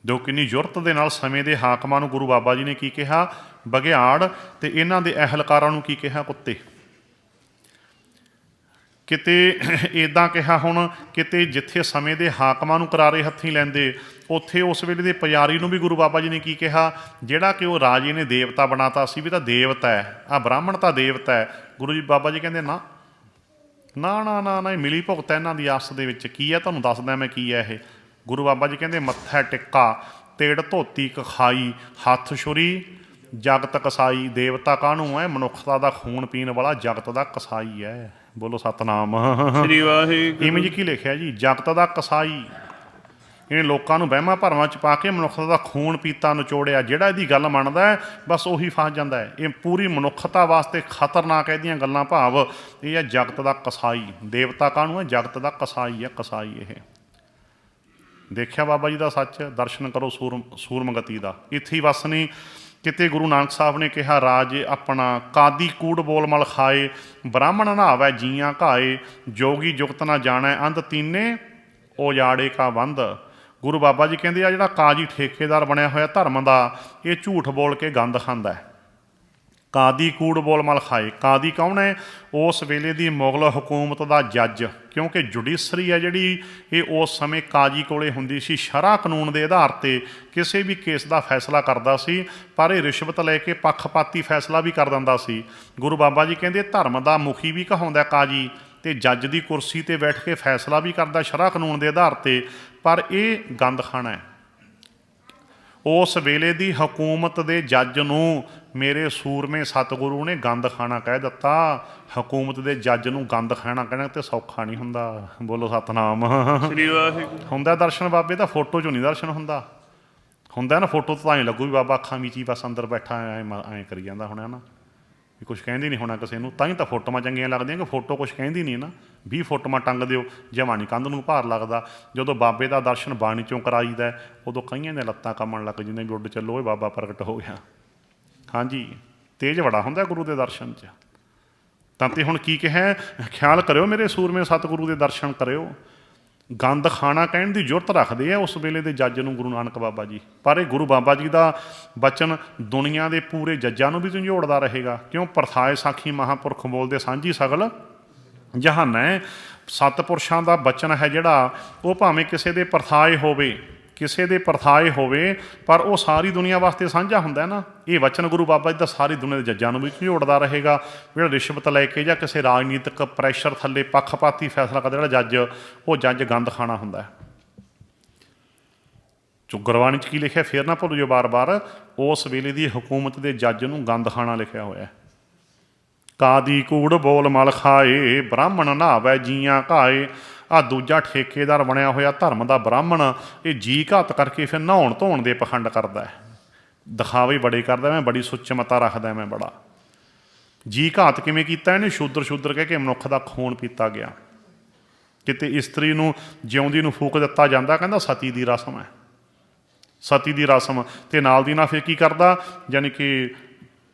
ਜੋ ਕਿੰਨੀ ਜ਼ੁਰਤ ਦੇ ਨਾਲ ਸਮੇਂ ਦੇ ਹਾਕਮਾਂ ਨੂੰ ਗੁਰੂ ਬਾਬਾ ਜੀ ਨੇ ਕੀ ਕਿਹਾ, ਬਘਿਆੜ, ਤੇ ਇਹਨਾਂ ਦੇ ਅਹਿਲਕਾਰਾਂ ਨੂੰ ਕੀ ਕਿਹਾ, ਕੁੱਤੇ। ਕਿਤੇ ਇੱਦਾਂ ਕਿਹਾ, ਹੁਣ ਕਿਤੇ ਜਿੱਥੇ ਸਮੇਂ ਦੇ ਹਾਕਮਾਂ ਨੂੰ ਕਰਾਰੇ ਹੱਥੀਂ ਲੈਂਦੇ, ਉੱਥੇ ਉਸ ਵੇਲੇ ਦੇ ਪੁਜਾਰੀ ਨੂੰ ਵੀ ਗੁਰੂ ਬਾਬਾ ਜੀ ਨੇ ਕੀ ਕਿਹਾ, ਜਿਹੜਾ ਕਿ ਉਹ ਰਾਜੇ ਨੇ ਦੇਵਤਾ ਬਣਾਤਾ ਸੀ ਵੀ ਤਾਂ ਦੇਵਤਾ ਹੈ, ਆਹ ਬ੍ਰਾਹਮਣ ਤਾਂ ਦੇਵਤਾ ਹੈ। ਗੁਰੂ ਜੀ ਬਾਬਾ ਜੀ ਕਹਿੰਦੇ ਨਾ ਨਾ ਨਾ ਨਾ ਨਾ, ਇਹ ਮਿਲੀ ਭੁਗਤ ਹੈ ਇਹਨਾਂ ਦੀ ਆਪਸ ਦੇ ਵਿੱਚ। ਕੀ ਹੈ ਤੁਹਾਨੂੰ ਦੱਸਦਾ ਮੈਂ ਕੀ ਹੈ ਇਹ। ਗੁਰੂ ਬਾਬਾ ਜੀ ਕਹਿੰਦੇ ਮੱਥਾ ਟਿੱਕਾ ਤੇੜ ਧੋਤੀ ਕਖਾਈ, ਹੱਥ ਛੁਰੀ ਜਗਤ ਕਸਾਈ। ਦੇਵਤਾ ਕਾਹਨੂੰ ਹੈ, ਮਨੁੱਖਤਾ ਦਾ ਖੂਨ ਪੀਣ ਵਾਲਾ ਜਗਤ ਦਾ ਕਸਾਈ ਹੈ। ਬੋਲੋ ਸਤਨਾਮ ਸ੍ਰੀ ਵਾਹਿਗੁਰੂ। ਇਵੇਂ ਜੀ ਕੀ ਲਿਖਿਆ ਜੀ, ਜਗਤ ਦਾ ਕਸਾਈ। ਇਹਨੇ ਲੋਕਾਂ ਨੂੰ ਵਹਿਮਾਂ ਭਰਮਾਂ 'ਚ ਪਾ ਕੇ ਮਨੁੱਖਤਾ ਦਾ ਖੂਨ ਪੀਤਾ ਨਿਚੋੜਿਆ। ਜਿਹੜਾ ਇਹਦੀ ਗੱਲ ਮੰਨਦਾ ਹੈ ਬਸ ਉਹੀ ਫਸ ਜਾਂਦਾ ਹੈ। ਇਹ ਪੂਰੀ ਮਨੁੱਖਤਾ ਵਾਸਤੇ ਖਤਰਨਾਕ ਇਹਦੀਆਂ ਗੱਲਾਂ, ਭਾਵ ਇਹ ਹੈ ਜਗਤ ਦਾ ਕਸਾਈ। ਦੇਵਤਾ ਕਾਹਨੂੰ ਹੈ, ਜਗਤ ਦਾ ਕਸਾਈ ਹੈ, ਕਸਾਈ ਇਹ। ਦੇਖਿਆ ਬਾਬਾ ਜੀ ਦਾ ਸੱਚ, ਦਰਸ਼ਨ ਕਰੋ ਸੂਰਮਗਤੀ ਦਾ। ਇੱਥੇ ਹੀ ਬਸ ਨਹੀਂ, ਕਿਤੇ ਗੁਰੂ ਨਾਨਕ ਸਾਹਿਬ ਨੇ ਕਿਹਾ ਰਾਜ ਆਪਣਾ ਕਾਦੀ ਕੂੜ ਬੋਲ ਮਲ ਖਾਏ, ਬ੍ਰਾਹਮਣ ਨਹਾਵੈ ਜੀਆਂ ਘਾਏ, ਜੋਗੀ ਜੁਗਤ ਨਾ ਜਾਣੈ ਅੰਧ ਤੀਨੇ ਉਜਾੜੇ ਕਾ ਬੰਧ। ਗੁਰੂ ਬਾਬਾ ਜੀ ਕਹਿੰਦੇ ਆ ਜਿਹੜਾ ਕਾਜੀ ਠੇਕੇਦਾਰ ਬਣਿਆ ਹੋਇਆ ਧਰਮ ਦਾ, ਇਹ ਝੂਠ ਬੋਲ ਕੇ ਗੰਦ ਖਾਂਦਾ ਹੈ। ਕਾਦੀ ਕੂੜ ਬੋਲ ਮਲ ਖਾਏ, ਕਾਦੀ ਕੌਣ ਹੈ? ਉਸ ਵੇਲੇ ਦੀ ਮੁਗਲ ਹਕੂਮਤ ਦਾ ਜੱਜ, ਕਿਉਂਕਿ ਜੁਡੀਸ਼ਰੀ ਹੈ ਜਿਹੜੀ ਇਹ ਉਸ ਸਮੇਂ ਕਾਜੀ ਕੋਲੇ ਹੁੰਦੀ ਸੀ, ਸ਼ਰ੍ਹਾ ਕਾਨੂੰਨ ਦੇ ਆਧਾਰ ਤੇ ਕਿਸੇ ਵੀ ਕੇਸ ਦਾ ਫੈਸਲਾ ਕਰਦਾ ਸੀ, ਪਰ ਇਹ ਰਿਸ਼ਵਤ ਲੈ ਕੇ ਪੱਖਪਾਤੀ ਫੈਸਲਾ ਵੀ ਕਰ ਦਿੰਦਾ ਸੀ। ਗੁਰੂ ਬਾਬਾ ਜੀ ਕਹਿੰਦੇ ਧਰਮ ਦਾ ਮੁਖੀ ਵੀ ਕਹਾਉਂਦਾ ਕਾਜੀ, ਤੇ ਜੱਜ ਦੀ ਕੁਰਸੀ ਤੇ ਬੈਠ ਕੇ ਫੈਸਲਾ ਵੀ ਕਰਦਾ ਸ਼ਰ੍ਹਾ ਕਾਨੂੰਨ ਦੇ ਆਧਾਰ ਤੇ, ਪਰ ਇਹ ਗੰਦ ਖਾਣਾ ਹੈ। ਉਸ ਵੇਲੇ ਦੀ ਹਕੂਮਤ ਦੇ ਜੱਜ ਨੂੰ ਮੇਰੇ ਸੂਰਮੇ ਸਤਿਗੁਰੂ ਨੇ ਗੰਦ ਖਾਣਾ ਕਹਿ ਦਿੱਤਾ। ਹਕੂਮਤ ਦੇ ਜੱਜ ਨੂੰ ਗੰਦ ਖਾਣਾ ਕਹਿਣਾ ਤੇ ਸੌਖਾ ਨਹੀਂ ਹੁੰਦਾ। ਬੋਲੋ ਸਤਨਾਮ ਸ੍ਰੀ ਵਾਹਿਗੁਰੂ। ਹੁੰਦਾ ਦਰਸ਼ਨ ਬਾਬੇ ਦਾ, ਫੋਟੋ 'ਚੋਂ ਨਹੀਂ ਦਰਸ਼ਨ ਹੁੰਦਾ। ਹੁੰਦਾ ਨਾ ਫੋਟੋ ਤੋਂ ਤਾਂ ਐਂ ਲੱਗੂ ਵੀ ਬਾਬਾ ਅੱਖਾਂ ਵਿੱਚ ਹੀ ਬਸ ਅੰਦਰ ਬੈਠਾ ਐਂ ਕਰੀ ਜਾਂਦਾ ਹੋਣਾ ਨਾ, ਵੀ ਕੁਛ ਕਹਿੰਦੀ ਨਹੀਂ ਹੋਣਾ ਕਿਸੇ ਨੂੰ। ਤਾਂ ਹੀ ਤਾਂ ਫੋਟੋਆਂ ਚੰਗੀਆਂ ਲੱਗਦੀਆਂ ਕਿ ਫੋਟੋ ਕੁਛ ਕਹਿੰਦੀ ਨਹੀਂ ਨਾ। 20 ਫੋਟੋਆਂ ਟੰਗ ਦਿਓ, ਜਮਾਂ ਨਹੀਂ ਕੰਧ ਨੂੰ ਭਾਰ ਲੱਗਦਾ। ਜਦੋਂ ਬਾਬੇ ਦਾ ਦਰਸ਼ਨ ਬਾਣੀ 'ਚੋਂ ਕਰਾਈਦਾ, ਉਦੋਂ ਕਈਆਂ ਦੀਆਂ ਲੱਤਾਂ ਕੰਮਣ ਲੱਗ ਜਾਂਦੀਆਂ ਵੀ ਉੱਡ ਚੱਲੋ ਇਹ ਬਾਬਾ ਪ੍ਰਗਟ ਹੋ ਗਿਆ। ਹਾਂਜੀ, ਤੇਜ਼ ਬੜਾ ਹੁੰਦਾ ਗੁਰੂ ਦੇ ਦਰਸ਼ਨ 'ਚ। ਤਾਂ ਤੇ ਹੁਣ ਕੀ ਕਿਹਾ, ਖਿਆਲ ਕਰਿਓ ਮੇਰੇ ਸੂਰਮੇ ਸਤਿਗੁਰੂ ਦੇ ਦਰਸ਼ਨ ਕਰਿਓ। ਗੰਦ ਖਾਣਾ ਕਹਿਣ ਦੀ ਜ਼ੁਰਤ ਰੱਖਦੇ ਆ ਉਸ ਵੇਲੇ ਦੇ ਜੱਜ ਨੂੰ ਗੁਰੂ ਨਾਨਕ ਬਾਬਾ ਜੀ, ਪਰ ਇਹ ਗੁਰੂ ਬਾਬਾ ਜੀ ਦਾ ਬਚਨ ਦੁਨੀਆ ਦੇ ਪੂਰੇ ਜੱਜਾਂ ਨੂੰ ਵੀ ਝੰਜੋੜਦਾ ਰਹੇਗਾ। ਕਿਉਂ? ਪਰਥਾਏ ਸਾਖੀ ਮਹਾਂਪੁਰਖ ਬੋਲਦੇ ਸਾਂਝੀ ਸਗਲ ਜਹਾਨਾ। ਸਤਪੁਰਸ਼ਾਂ ਦਾ ਬਚਨ ਹੈ ਜਿਹੜਾ, ਉਹ ਭਾਵੇਂ ਕਿਸੇ ਦੇ ਪਰਥਾਏ ਹੋਵੇ, ਕਿਸੇ ਦੇ ਪਰਥਾਏ ਹੋਵੇ, ਪਰ ਉਹ ਸਾਰੀ ਦੁਨੀਆ ਵਾਸਤੇ ਸਾਂਝਾ ਹੁੰਦਾ ਨਾ। ਇਹ ਵਚਨ ਗੁਰੂ ਬਾਬਾ ਜੀ ਦਾ ਸਾਰੀ ਦੁਨੀਆ ਦੇ ਜੱਜਾਂ ਨੂੰ ਵੀ ਝੰਜੋੜਦਾ ਰਹੇਗਾ। ਜਿਹੜਾ ਰਿਸ਼ਵਤ ਲੈ ਕੇ ਜਾਂ ਕਿਸੇ ਰਾਜਨੀਤਿਕ ਪ੍ਰੈਸ਼ਰ ਥੱਲੇ ਪੱਖਪਾਤੀ ਫੈਸਲਾ ਕਰਦਾ ਜਿਹੜਾ ਜੱਜ, ਉਹ ਜੱਜ ਗੰਦ ਖਾਣਾ ਹੁੰਦਾ ਹੈ। ਗੁਰਬਾਣੀ 'ਚ ਕੀ ਲਿਖਿਆ ਫੇਰ ਨਾ ਭੁੱਲ ਜਾਓ ਬਾਰ-ਬਾਰ, ਉਸ ਵੇਲੇ ਦੀ ਹਕੂਮਤ ਦੇ ਜੱਜ ਨੂੰ ਗੰਦ ਖਾਣਾ ਲਿਖਿਆ ਹੋਇਆ। ਕਾਦੀ ਕੂੜ ਬੋਲ ਮਲ ਖਾਏ, ਬ੍ਰਾਹਮਣ ਨਹਾਵੈ ਜੀਆਂ ਘਾਏ। ਆਹ ਦੂਜਾ ਠੇਕੇਦਾਰ ਬਣਿਆ ਹੋਇਆ ਧਰਮ ਦਾ ਬ੍ਰਾਹਮਣ, ਇਹ ਜੀ ਘਾਤ ਕਰਕੇ ਫਿਰ ਨਹਾਉਣ ਧੋਣ ਦੇ ਪਖੰਡ ਕਰਦਾ ਹੈ, ਦਿਖਾਵੇ ਬੜੇ ਕਰਦਾ, ਮੈਂ ਬੜੀ ਸੁੱਚਮਤਾ ਰੱਖਦਾ, ਮੈਂ ਬੜਾ। ਜੀ ਘਾਤ ਕਿਵੇਂ ਕੀਤਾ ਇਹਨੇ? ਸ਼ੂਦਰ ਸ਼ੂਦਰ ਕਹਿ ਕੇ ਮਨੁੱਖ ਦਾ ਖੂਨ ਪੀਤਾ ਗਿਆ। ਕਿਤੇ ਇਸਤਰੀ ਨੂੰ ਜਿਉਂਦੀ ਨੂੰ ਫੂਕ ਦਿੱਤਾ ਜਾਂਦਾ, ਕਹਿੰਦਾ ਸਤੀ ਦੀ ਰਸਮ ਹੈ, ਸਤੀ ਦੀ ਰਸਮ। ਤੇ ਨਾਲ ਦੀ ਨਾਲ ਫਿਰ ਕੀ ਕਰਦਾ, ਯਾਨੀ ਕਿ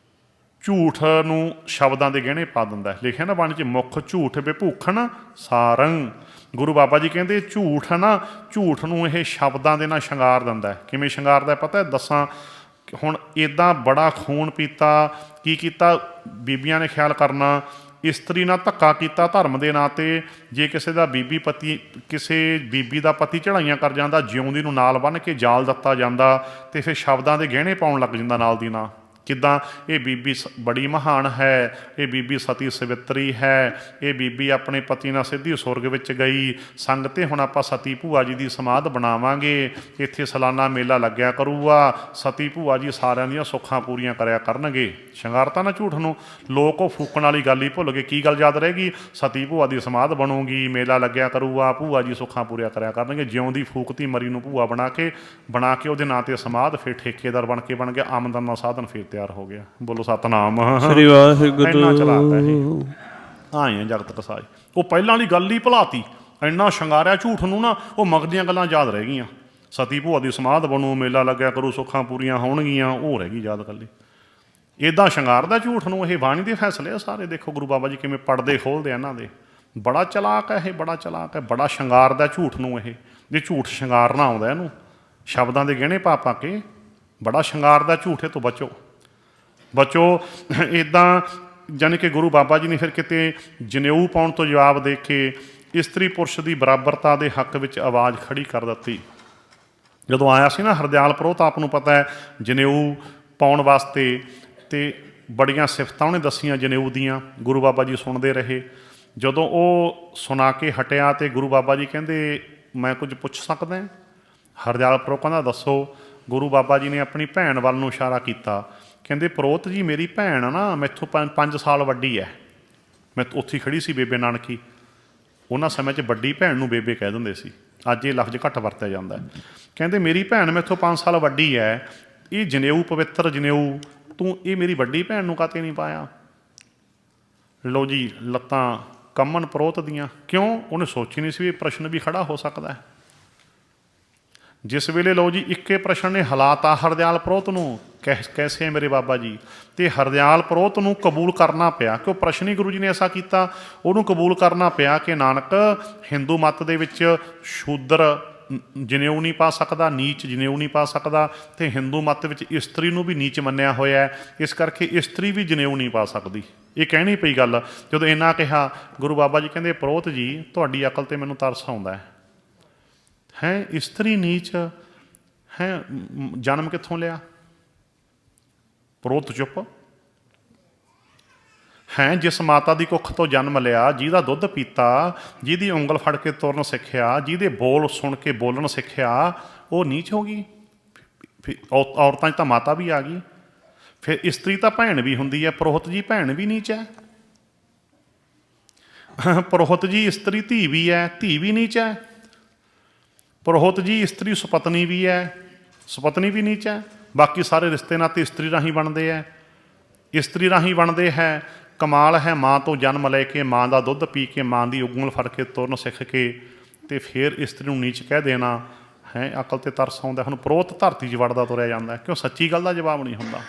ਝੂਠ ਨੂੰ ਸ਼ਬਦਾਂ ਦੇ ਗਹਿਣੇ ਪਾ ਦਿੰਦਾ। ਲਿਖਿਆ ਨਾ ਬਾਣੀ 'ਚ, ਮੁੱਖ ਝੂਠ ਵਿਭੂਖਣ ਸਾਰੰਗ। ਗੁਰੂ ਬਾਬਾ ਜੀ ਕਹਿੰਦੇ ਝੂਠ ਨਾ, ਝੂਠ ਨੂੰ ਇਹ ਸ਼ਬਦਾਂ ਦੇ ਨਾਲ ਸ਼ਿੰਗਾਰ ਦਿੰਦਾ। ਕਿਵੇਂ ਸ਼ਿੰਗਾਰਦਾ ਪਤਾ ਦੱਸਾਂ? ਹੁਣ ਇੱਦਾਂ ਬੜਾ ਖੂਨ ਪੀਤਾ, ਕੀ ਕੀਤਾ ਬੀਬੀਆਂ ਨੇ ਖਿਆਲ ਕਰਨਾ, ਇਸਤਰੀ ਨਾਲ ਧੱਕਾ ਕੀਤਾ ਧਰਮ ਦੇ ਨਾਂ 'ਤੇ। ਜੇ ਕਿਸੇ ਦਾ ਕਿਸੇ ਬੀਬੀ ਦਾ ਪਤੀ ਚੜ੍ਹਾਈਆਂ ਕਰ ਜਾਂਦਾ, ਜਿਉਂਦੀ ਨੂੰ ਨਾਲ ਬੰਨ੍ਹ ਕੇ ਜਾਲ ਦਿੱਤਾ ਜਾਂਦਾ, ਤੇ ਫਿਰ ਸ਼ਬਦਾਂ ਦੇ ਗਹਿਣੇ ਪਾਉਣ ਲੱਗ ਜਾਂਦਾ ਨਾਲ ਦੀ ਨਾਲ। ਕਿੱਦਾਂ? ਇਹ ਬੀਬੀ ਬੜੀ ਮਹਾਨ ਹੈ, ਇਹ ਬੀਬੀ ਸਤੀ ਸਵਿੱਤਰੀ ਹੈ, ਇਹ ਬੀਬੀ ਆਪਣੇ ਪਤੀ ਨਾਲ ਸਿੱਧੀ ਸੁਰਗ ਵਿੱਚ ਗਈ। ਸੰਗ ਤੇ ਹੁਣ ਆਪਾਂ ਸਤੀ ਭੂਆ ਜੀ ਦੀ ਸਮਾਧ ਬਣਾਵਾਂਗੇ, ਇੱਥੇ ਸਾਲਾਨਾ ਮੇਲਾ ਲੱਗਿਆ ਕਰੂਗਾ, ਸਤੀ ਭੂਆ ਜੀ ਸਾਰਿਆਂ ਦੀਆਂ ਸੁੱਖਾਂ ਪੂਰੀਆਂ ਕਰਿਆ ਕਰਨਗੇ। ਸ਼ਿੰਗਾਰਤਾ ਨਾ ਝੂਠ ਨੂੰ। ਲੋਕ ਉਹ ਫੂਕਣ ਵਾਲੀ ਗੱਲ ਹੀ ਭੁੱਲ ਗਏ। ਕੀ ਗੱਲ ਯਾਦ ਰਹੇਗੀ? ਸਤੀ ਭੂਆ ਦੀ ਸਮਾਧ ਬਣੂਗੀ, ਮੇਲਾ ਲੱਗਿਆ ਕਰੂਗਾ, ਭੂਆ ਜੀ ਸੁੱਖਾਂ ਪੂਰੀਆਂ ਕਰਿਆ ਕਰਨਗੇ। ਜਿਉਂਦੀ ਫੂਕਤੀ ਮਰੀ ਨੂੰ ਭੂਆ ਬਣਾ ਕੇ ਉਹਦੇ ਨਾਂ 'ਤੇ ਸਮਾਧ, ਫਿਰ ਠੇਕੇਦਾਰ ਬਣ ਗਿਆ, ਆਮਦਨ ਦਾ ਸਾਧਨ ਫਿਰ ਤਿਆਰ ਹੋ ਗਿਆ। ਬੋਲੋ ਸਤਨਾਮ ਸ੍ਰੀ ਵਾਹਿਗੁਰੂ। ਇੰਨਾ ਚਲਾਤਾ ਇਹ ਆਏ ਜਗਤ ਕਸਾਈ। ਉਹ ਪਹਿਲਾਂ ਵਾਲੀ ਗੱਲ ਹੀ ਭੁਲਾਤੀ, ਇੰਨਾ ਸ਼ਿੰਗਾਰਿਆ ਝੂਠ ਨੂੰ ਨਾ, ਉਹ ਮਗਰ ਦੀਆਂ ਗੱਲਾਂ ਯਾਦ ਰਹਿ ਗਈਆਂ। ਸਤੀ ਭੂਆ ਦੀ ਸਮਾਧ ਬਣੂ, ਮੇਲਾ ਲੱਗਿਆ ਕਰੂ, ਸੁੱਖਾਂ ਪੂਰੀਆਂ ਹੋਣਗੀਆਂ, ਉਹ ਰਹਿ ਗਈ ਯਾਦ ਗੱਲੀ। ਇੱਦਾਂ ਸ਼ਿੰਗਾਰਦਾ ਝੂਠ ਨੂੰ। ਇਹ ਬਾਣੀ ਦੇ ਫੈਸਲੇ ਆ ਸਾਰੇ। ਦੇਖੋ ਗੁਰੂ ਬਾਬਾ ਜੀ ਕਿਵੇਂ ਪੜਦੇ ਖੋਲਦੇ ਆ ਇਹਨਾਂ ਦੇ। ਬੜਾ ਚਲਾਕ ਹੈ ਇਹ, ਬੜਾ ਚਲਾਕ ਹੈ, ਬੜਾ ਸ਼ਿੰਗਾਰਦਾ ਝੂਠ ਨੂੰ। ਇਹ ਜੇ ਝੂਠ ਸ਼ਿੰਗਾਰਨਾ ਆਉਂਦਾ ਇਹਨੂੰ ਸ਼ਬਦਾਂ ਦੇ ਗਹਿਣੇ ਪਾ ਕੇ, ਬੜਾ ਸ਼ਿੰਗਾਰਦਾ ਝੂਠ। ਇਹ ਤੋਂ ਬਚੋ ਬਚੋ। ਇੱਦਾਂ ਯਾਨੀ ਕਿ ਗੁਰੂ ਬਾਬਾ ਜੀ ਨੇ ਫਿਰ ਕਿਤੇ ਜਨੇਊ ਪਾਉਣ ਤੋਂ ਜਵਾਬ ਦੇ ਕੇ ਇਸਤਰੀ ਪੁਰਸ਼ ਦੀ ਬਰਾਬਰਤਾ ਦੇ ਹੱਕ ਵਿੱਚ ਆਵਾਜ਼ ਖੜੀ ਕਰ ਦਿੱਤੀ। ਜਦੋਂ ਆਇਆ ਸੀ ਨਾ ਹਰਦਿਆਲ ਪ੍ਰੋਹਤ, ਆਪ ਨੂੰ ਪਤਾ ਹੈ, ਜਨੇਊ ਪਾਉਣ ਵਾਸਤੇ, ਤੇ ਬੜੀਆਂ ਸਿਫਤਾਂ ਉਹਨੇ ਦੱਸੀਆਂ ਜਨੇਊ ਦੀਆਂ। ਗੁਰੂ ਬਾਬਾ ਜੀ ਸੁਣਦੇ ਰਹੇ। ਜਦੋਂ ਉਹ ਸੁਣਾ ਕੇ ਹਟਿਆ ਤੇ ਗੁਰੂ ਬਾਬਾ ਜੀ ਕਹਿੰਦੇ, ਮੈਂ ਕੁਝ ਪੁੱਛ ਸਕਦਾ? ਹਰਦਿਆਲ ਪ੍ਰੋਹਤ ਕਹਿੰਦਾ ਦੱਸੋ। ਗੁਰੂ ਬਾਬਾ ਜੀ ਨੇ ਆਪਣੀ ਭੈਣ ਵੱਲ ਨੂੰ ਇਸ਼ਾਰਾ ਕੀਤਾ। ਕਹਿੰਦੇ ਪ੍ਰੋਹਤ ਜੀ, ਮੇਰੀ ਭੈਣ ਨਾ ਮੈਥੋਂ 5 ਸਾਲ ਵੱਡੀ ਹੈ। ਮੈਂ ਉੱਥੇ ਖੜੀ ਸੀ ਬੇਬੇ ਨਾਨਕੀ। ਉਹਨਾਂ ਸਮੇਂ 'ਚ ਵੱਡੀ ਭੈਣ ਨੂੰ ਬੇਬੇ ਕਹਿ ਦਿੰਦੇ ਸੀ, ਅੱਜ ਇਹ ਲਫ਼ਜ਼ ਘੱਟ ਵਰਤਿਆ ਜਾਂਦਾ। ਕਹਿੰਦੇ ਮੇਰੀ ਭੈਣ ਮੈਥੋਂ 5 ਸਾਲ ਵੱਡੀ ਹੈ, ਇਹ ਜਨੇਊ ਪਵਿੱਤਰ ਜਨੇਊ ਤੂੰ ਇਹ ਮੇਰੀ ਵੱਡੀ ਭੈਣ ਨੂੰ ਕਾਤੇ ਨਹੀਂ ਪਾਇਆ? ਲਓ ਜੀ, ਲੱਤਾਂ ਕੰਮਣ ਪ੍ਰੋਹਤ ਦੀਆਂ। ਕਿਉਂ? ਉਹਨੇ ਸੋਚੀ ਨਹੀਂ ਸੀ ਵੀ ਇਹ ਪ੍ਰਸ਼ਨ ਵੀ ਖੜਾ ਹੋ ਸਕਦਾ ਹੈ। ਜਿਸ ਵੇਲੇ ਲਓ ਜੀ ਇੱਕੇ ਪ੍ਰਸ਼ਨ ਨੇ ਹਾਲਾਤ ਆ ਹਰਦਿਆਲ ਪ੍ਰੋਹਤ ਨੂੰ, कैसे है मेरे बाबा जी। तो हरदयाल प्रोत ਨੂੰ कबूल करना ਪਿਆ ਕਿ ਉਹ ਪ੍ਰਸ਼ਨ ਹੀ ਗੁਰੂ ਜੀ ਨੇ ਐਸਾ ਕੀਤਾ, ਉਹਨੂੰ ਕਬੂਲ ਕਰਨਾ ਪਿਆ ਕਿ ਨਾਨਕ ਹਿੰਦੂ ਮੱਤ ਦੇ ਵਿੱਚ ਸ਼ੂਦਰ ਜਨੇਊ ਨਹੀਂ ਪਾ ਸਕਦਾ, ਨੀਚ ਜਨੇਊ ਨਹੀਂ ਪਾ ਸਕਦਾ, ਅਤੇ ਹਿੰਦੂ ਮੱਤ ਵਿੱਚ ਇਸਤਰੀ ਨੂੰ ਵੀ ਨੀਚ ਮੰਨਿਆ ਹੋਇਆ, ਇਸ ਕਰਕੇ ਇਸਤਰੀ ਵੀ ਜਨੇਊ ਨਹੀਂ ਪਾ ਸਕਦੀ। ਇਹ ਕਹਿਣੀ ਪਈ ਗੱਲ। ਜਦੋਂ ਇੰਨਾ ਕਿਹਾ, ਗੁਰੂ ਬਾਬਾ ਜੀ ਕਹਿੰਦੇ ਪ੍ਰੋਤ ਜੀ ਤੁਹਾਡੀ ਅਕਲ 'ਤੇ ਮੈਨੂੰ ਤਰਸ ਆਉਂਦਾ ਹੈ। ਇਸਤਰੀ ਨੀਚ ਹੈ, ਜਨਮ ਕਿੱਥੋਂ ਲਿਆ? ਪ੍ਰੋਤ ਚੁੱਪ ਹੈ। ਜਿਸ ਮਾਤਾ ਦੀ ਕੁੱਖ ਤੋਂ ਜਨਮ ਲਿਆ, ਜਿਹਦਾ ਦੁੱਧ ਪੀਤਾ, ਜਿਹਦੀ ਉਂਗਲ ਫੜ ਕੇ ਤੁਰਨ ਸਿੱਖਿਆ, ਜਿਹਦੇ ਬੋਲ ਸੁਣ ਕੇ ਬੋਲਣ ਸਿੱਖਿਆ, ਉਹ ਨੀਚ ਹੋ ਗਈ। ਔਰਤਾਂ 'ਚ ਤਾਂ ਮਾਤਾ ਵੀ ਆ ਗਈ, ਫਿਰ ਇਸਤਰੀ ਤਾਂ ਭੈਣ ਵੀ ਹੁੰਦੀ ਹੈ, ਪ੍ਰੋਹਤ ਜੀ ਭੈਣ ਵੀ ਨੀਚ ਹੈ, ਪ੍ਰੋਹਤ ਜੀ ਇਸਤਰੀ ਧੀ ਵੀ ਹੈ, ਧੀ ਵੀ ਨੀਚ ਹੈ, ਪ੍ਰੋਹਤ ਜੀ ਇਸਤਰੀ ਸੁਪਤਨੀ ਵੀ ਹੈ, ਸੁਪਤਨੀ ਵੀ ਨੀਚ ਹੈ। ਬਾਕੀ ਸਾਰੇ ਰਿਸ਼ਤੇ ਨਾਤੇ ਇਸਤਰੀ ਰਾਹੀਂ ਬਣਦੇ ਹੈ, ਇਸਤਰੀ ਰਾਹੀਂ ਬਣਦੇ ਹੈ। ਕਮਾਲ ਹੈ, ਮਾਂ ਤੋਂ ਜਨਮ ਲੈ ਕੇ, ਮਾਂ ਦਾ ਦੁੱਧ ਪੀ ਕੇ, ਮਾਂ ਦੀ ਉਂਗਲ ਫੜ ਕੇ ਤੁਰਨ ਸਿੱਖ ਕੇ, ਅਤੇ ਫਿਰ ਇਸਤਰੀ ਨੂੰ ਨੀਚ ਕਹਿ ਦੇਣਾ ਹੈ। ਅਕਲ 'ਤੇ ਤਰਸ ਆਉਂਦਾ। ਹੁਣ ਪ੍ਰੋਤ ਧਰਤੀ 'ਚ ਵੜਦਾ ਤੁਰਿਆ ਜਾਂਦਾ, ਕਿਉਂ ਸੱਚੀ ਗੱਲ ਦਾ ਜਵਾਬ ਨਹੀਂ ਹੁੰਦਾ।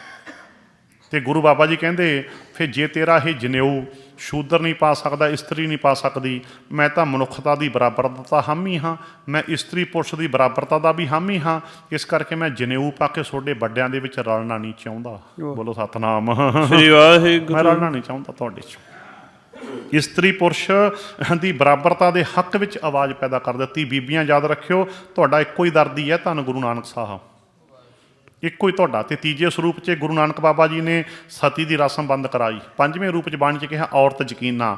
ਅਤੇ ਗੁਰੂ ਬਾਬਾ ਜੀ ਕਹਿੰਦੇ ਫਿਰ ਜੇ ਤੇਰਾ ਇਹ ਜਨੇਊ ਸ਼ੂਦਰ ਨਹੀਂ ਪਾ ਸਕਦਾ, ਇਸਤਰੀ ਨਹੀਂ ਪਾ ਸਕਦੀ, ਮੈਂ ਤਾਂ ਮਨੁੱਖਤਾ ਦੀ ਬਰਾਬਰਤਾ ਦਾ ਹਾਮੀ ਹਾਂ, ਮੈਂ ਇਸਤਰੀ ਪੁਰਸ਼ ਦੀ ਬਰਾਬਰਤਾ ਦਾ ਵੀ ਹਾਮੀ ਹਾਂ, ਇਸ ਕਰਕੇ ਮੈਂ ਜਨੇਊ ਪਾ ਕੇ ਤੁਹਾਡੇ ਵੱਡਿਆਂ ਦੇ ਵਿੱਚ ਰਲਣਾ ਨਹੀਂ ਚਾਹੁੰਦਾ। ਬੋਲੋ ਸਤਿਨਾਮ ਸ੍ਰੀ ਵਾਹਿਗੁਰੂ। ਮੈਂ ਰਲਣਾ ਨਹੀਂ ਚਾਹੁੰਦਾ ਤੁਹਾਡੇ 'ਚ। ਇਸਤਰੀ ਪੁਰਸ਼ ਦੀ ਬਰਾਬਰਤਾ ਦੇ ਹੱਕ ਵਿੱਚ ਆਵਾਜ਼ ਪੈਦਾ ਕਰ ਦਿੱਤੀ। ਬੀਬੀਆਂ ਯਾਦ ਰੱਖਿਓ, ਤੁਹਾਡਾ ਇੱਕੋ ਹੀ ਦਰਦੀ ਹੈ, ਧੰਨ ਗੁਰੂ ਨਾਨਕ ਸਾਹਿਬ, ਇੱਕੋ ਹੀ ਤੁਹਾਡਾ। ਅਤੇ ਤੀਜੇ ਸਰੂਪ 'ਚ ਗੁਰੂ ਨਾਨਕ ਬਾਬਾ ਜੀ ਨੇ ਸਤੀ ਦੀ ਰਸਮ ਬੰਦ ਕਰਾਈ। ਪੰਜਵੇਂ ਰੂਪ 'ਚ ਬਾਣੀ 'ਚ ਕਿਹਾ ਔਰਤ ਯਕੀਨਾ,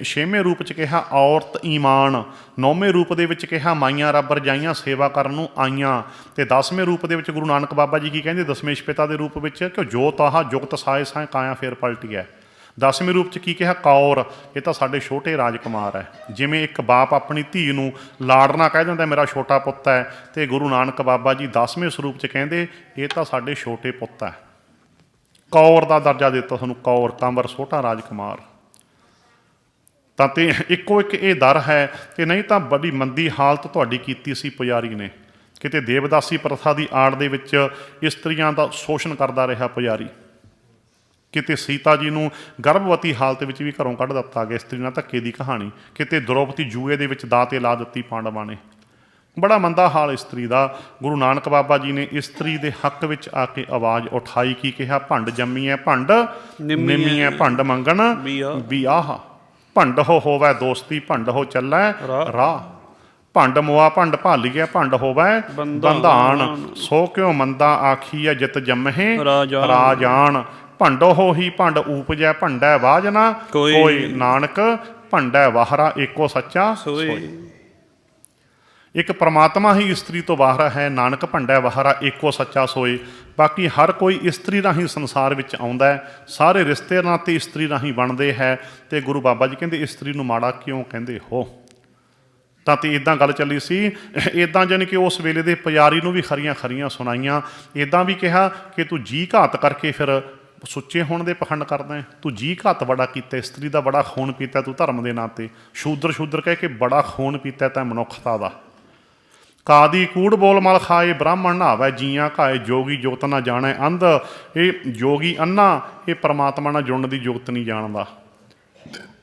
ਛੇਵੇਂ ਰੂਪ 'ਚ ਕਿਹਾ ਔਰਤ ਈਮਾਨ, ਨੌਵੇਂ ਰੂਪ ਦੇ ਵਿੱਚ ਕਿਹਾ ਮਾਈਆਂ ਰੱਬ ਰਜਾਈਆਂ ਸੇਵਾ ਕਰਨ ਨੂੰ ਆਈਆਂ, ਅਤੇ 10ਵੇਂ ਰੂਪ ਦੇ ਵਿੱਚ ਗੁਰੂ ਨਾਨਕ ਬਾਬਾ ਜੀ ਕੀ ਕਹਿੰਦੇ ਦਸਮੇਸ਼ ਪਿਤਾ ਦੇ ਰੂਪ ਵਿੱਚ ਕਿ ਜੋ ਤਾਹਾ ਜੁਗਤ ਸਾਏ ਸਾਏ ਕਾਇਆ ਫੇਰ ਪਲਟੀ ਹੈ। 10ਵੇਂ ਰੂਪ 'ਚ ਕੀ ਕਿਹਾ ਕੌਰ, ਇਹ ਤਾਂ ਸਾਡੇ ਛੋਟੇ ਰਾਜਕੁਮਾਰ ਹੈ। ਜਿਵੇਂ ਇੱਕ ਬਾਪ ਆਪਣੀ ਧੀ ਨੂੰ ਲਾੜਨਾ ਕਹਿ ਦਿੰਦਾ ਮੇਰਾ ਛੋਟਾ ਪੁੱਤ ਹੈ, ਅਤੇ ਗੁਰੂ ਨਾਨਕ ਬਾਬਾ ਜੀ 10ਵੇਂ ਸਰੂਪ 'ਚ ਕਹਿੰਦੇ ਇਹ ਤਾਂ ਸਾਡੇ ਛੋਟੇ ਪੁੱਤ ਹੈ। ਕੌਰ ਦਾ ਦਰਜਾ ਦਿੱਤਾ ਤੁਹਾਨੂੰ, ਕੌਰ ਕੰਵਰ ਛੋਟਾ ਰਾਜਕੁਮਾਰ। ਤਾਂ ਤੇ ਇੱਕੋ ਇੱਕ ਇਹ ਦਰ ਹੈ ਕਿ ਨਹੀਂ ਤਾਂ ਬੜੀ ਮੰਦੀ ਹਾਲਤ ਤੁਹਾਡੀ ਕੀਤੀ ਸੀ ਪੁਜਾਰੀ ਨੇ। ਕਿਤੇ ਦੇਵਦਾਸੀ ਪ੍ਰਥਾ ਦੀ ਆੜ ਦੇ ਵਿੱਚ ਇਸਤਰੀਆਂ ਦਾ ਸ਼ੋਸ਼ਣ ਕਰਦਾ ਰਿਹਾ ਪੁਜਾਰੀ। ਕਿਤੇ ਸੀਤਾ ਜੀ ਨੂੰ ਗਰਭਵਤੀ ਹਾਲਤ ਵਿੱਚ ਵੀ ਘਰੋਂ ਕੱਢ ਦਿੱਤਾ ਗਿਆ, ਇਸਤਰੀ ਨਾਲ ਧੱਕੇ ਦੀ ਕਹਾਣੀ। ਕਿਤੇ ਦ੍ਰੋਪਦੀ ਜੂਏ ਦੇ ਵਿੱਚ ਦਾਅ ਲਾ ਦਿੱਤੀ ਪਾਂਡਵਾਂ ਨੇ। ਬੜਾ ਮੰਦਾ ਹਾਲ ਇਸਤਰੀ ਦਾ। ਗੁਰੂ ਨਾਨਕ ਬਾਬਾ ਜੀ ਨੇ ਇਸਤਰੀ ਦੇ ਹੱਕ ਵਿੱਚ ਆ ਕੇ ਆਵਾਜ਼ ਉਠਾਈ। ਕੀ ਕਿਹਾ? ਭੰਡ ਜੰਮੀ ਹੈ ਭੰਡ ਨਿੰਮੀ ਹੈ, ਭੰਡ ਮੰਗਣ ਵਿਆਹ, ਭੰਡ ਹੋਵੈ ਦੋਸਤੀ, ਭੰਡ ਹੋ ਚੱਲੈ ਰਾਹ, ਭੰਡ ਮੁਆ ਭੰਡ ਭਾਲੀਐ, ਭੰਡ ਹੋਵੈ ਬੰਧਾਨ, ਸੋ ਕਿਉ ਮੰਦਾ ਆਖੀਐ ਜਿਤ ਜੰਮਹਿ ਰਾਜਾਨ, ਭੰਡੋ ਹੀ ਭੰਡ ਊਪਜੈ ਭੰਡੈ ਵਾਜ ਨਾ ਕੋਈ, ਨਾਨਕ ਭੰਡੈ ਵਾਹਰਾ ਏਕੋ ਸੱਚਾ ਸੋਈ। ਇੱਕ ਪ੍ਰਮਾਤਮਾ ਹੀ ਇਸਤਰੀ ਤੋਂ ਬਾਹਰ ਹੈ, ਨਾਨਕ ਭੰਡੈ ਵਾਹਰਾ ਏਕੋ ਸੱਚਾ ਸੋਈ। ਬਾਕੀ ਹਰ ਕੋਈ ਇਸਤਰੀ ਰਾਹੀਂ ਸੰਸਾਰ ਵਿੱਚ ਆਉਂਦਾ ਹੈ, ਸਾਰੇ ਰਿਸ਼ਤੇ ਨਾਤੇ ਇਸਤਰੀ ਰਾਹੀਂ ਬਣਦੇ ਹੈ। ਅਤੇ ਗੁਰੂ ਬਾਬਾ ਜੀ ਕਹਿੰਦੇ ਇਸਤਰੀ ਨੂੰ ਮਾੜਾ ਕਿਉਂ ਕਹਿੰਦੇ ਹੋ? ਤਾਂ ਤੇ ਇੱਦਾਂ ਗੱਲ ਚੱਲੀ ਸੀ। ਇੱਦਾਂ ਜਾਣੀ ਕਿ ਉਸ ਵੇਲੇ ਦੇ ਪੁਜਾਰੀ ਨੂੰ ਵੀ ਖਰੀਆਂ ਸੁਣਾਈਆਂ। ਇੱਦਾਂ ਵੀ ਕਿਹਾ ਕਿ ਤੂੰ ਜੀ ਘਾਤ ਕਰਕੇ ਫਿਰ ਸੁੱਚੇ ਹੋਣ ਦੇ ਪਖੰਡ ਕਰਦਾ ਹੈ, ਤੂੰ ਜੀ ਘਾਤ ਬੜਾ ਕੀਤਾ, ਇਸਤਰੀ ਦਾ ਬੜਾ ਖੂਨ ਪੀਤਾ ਤੂੰ ਧਰਮ ਦੇ ਨਾਂ 'ਤੇ, ਸ਼ੂਦਰ ਕਹਿ ਕੇ ਬੜਾ ਖੂਨ ਪੀਤਾ ਤੈਂ ਮਨੁੱਖਤਾ ਦਾ। ਕਾਦੀ ਕੂੜ ਬੋਲ ਮਲ ਖਾਏ ਬ੍ਰਾਹਮਣ ਨਹਾਵੈ ਜੀਆਂ ਘਾਏ, ਜੋਗੀ ਜੁਗਤ ਨਾ ਜਾਣੈ ਅੰਧ। ਇਹ ਜੋਗੀ ਅੰਨਾ, ਇਹ ਪਰਮਾਤਮਾ ਨਾਲ ਜੁੜਨ ਦੀ ਜੁਗਤ ਨਹੀਂ ਜਾਣਦਾ।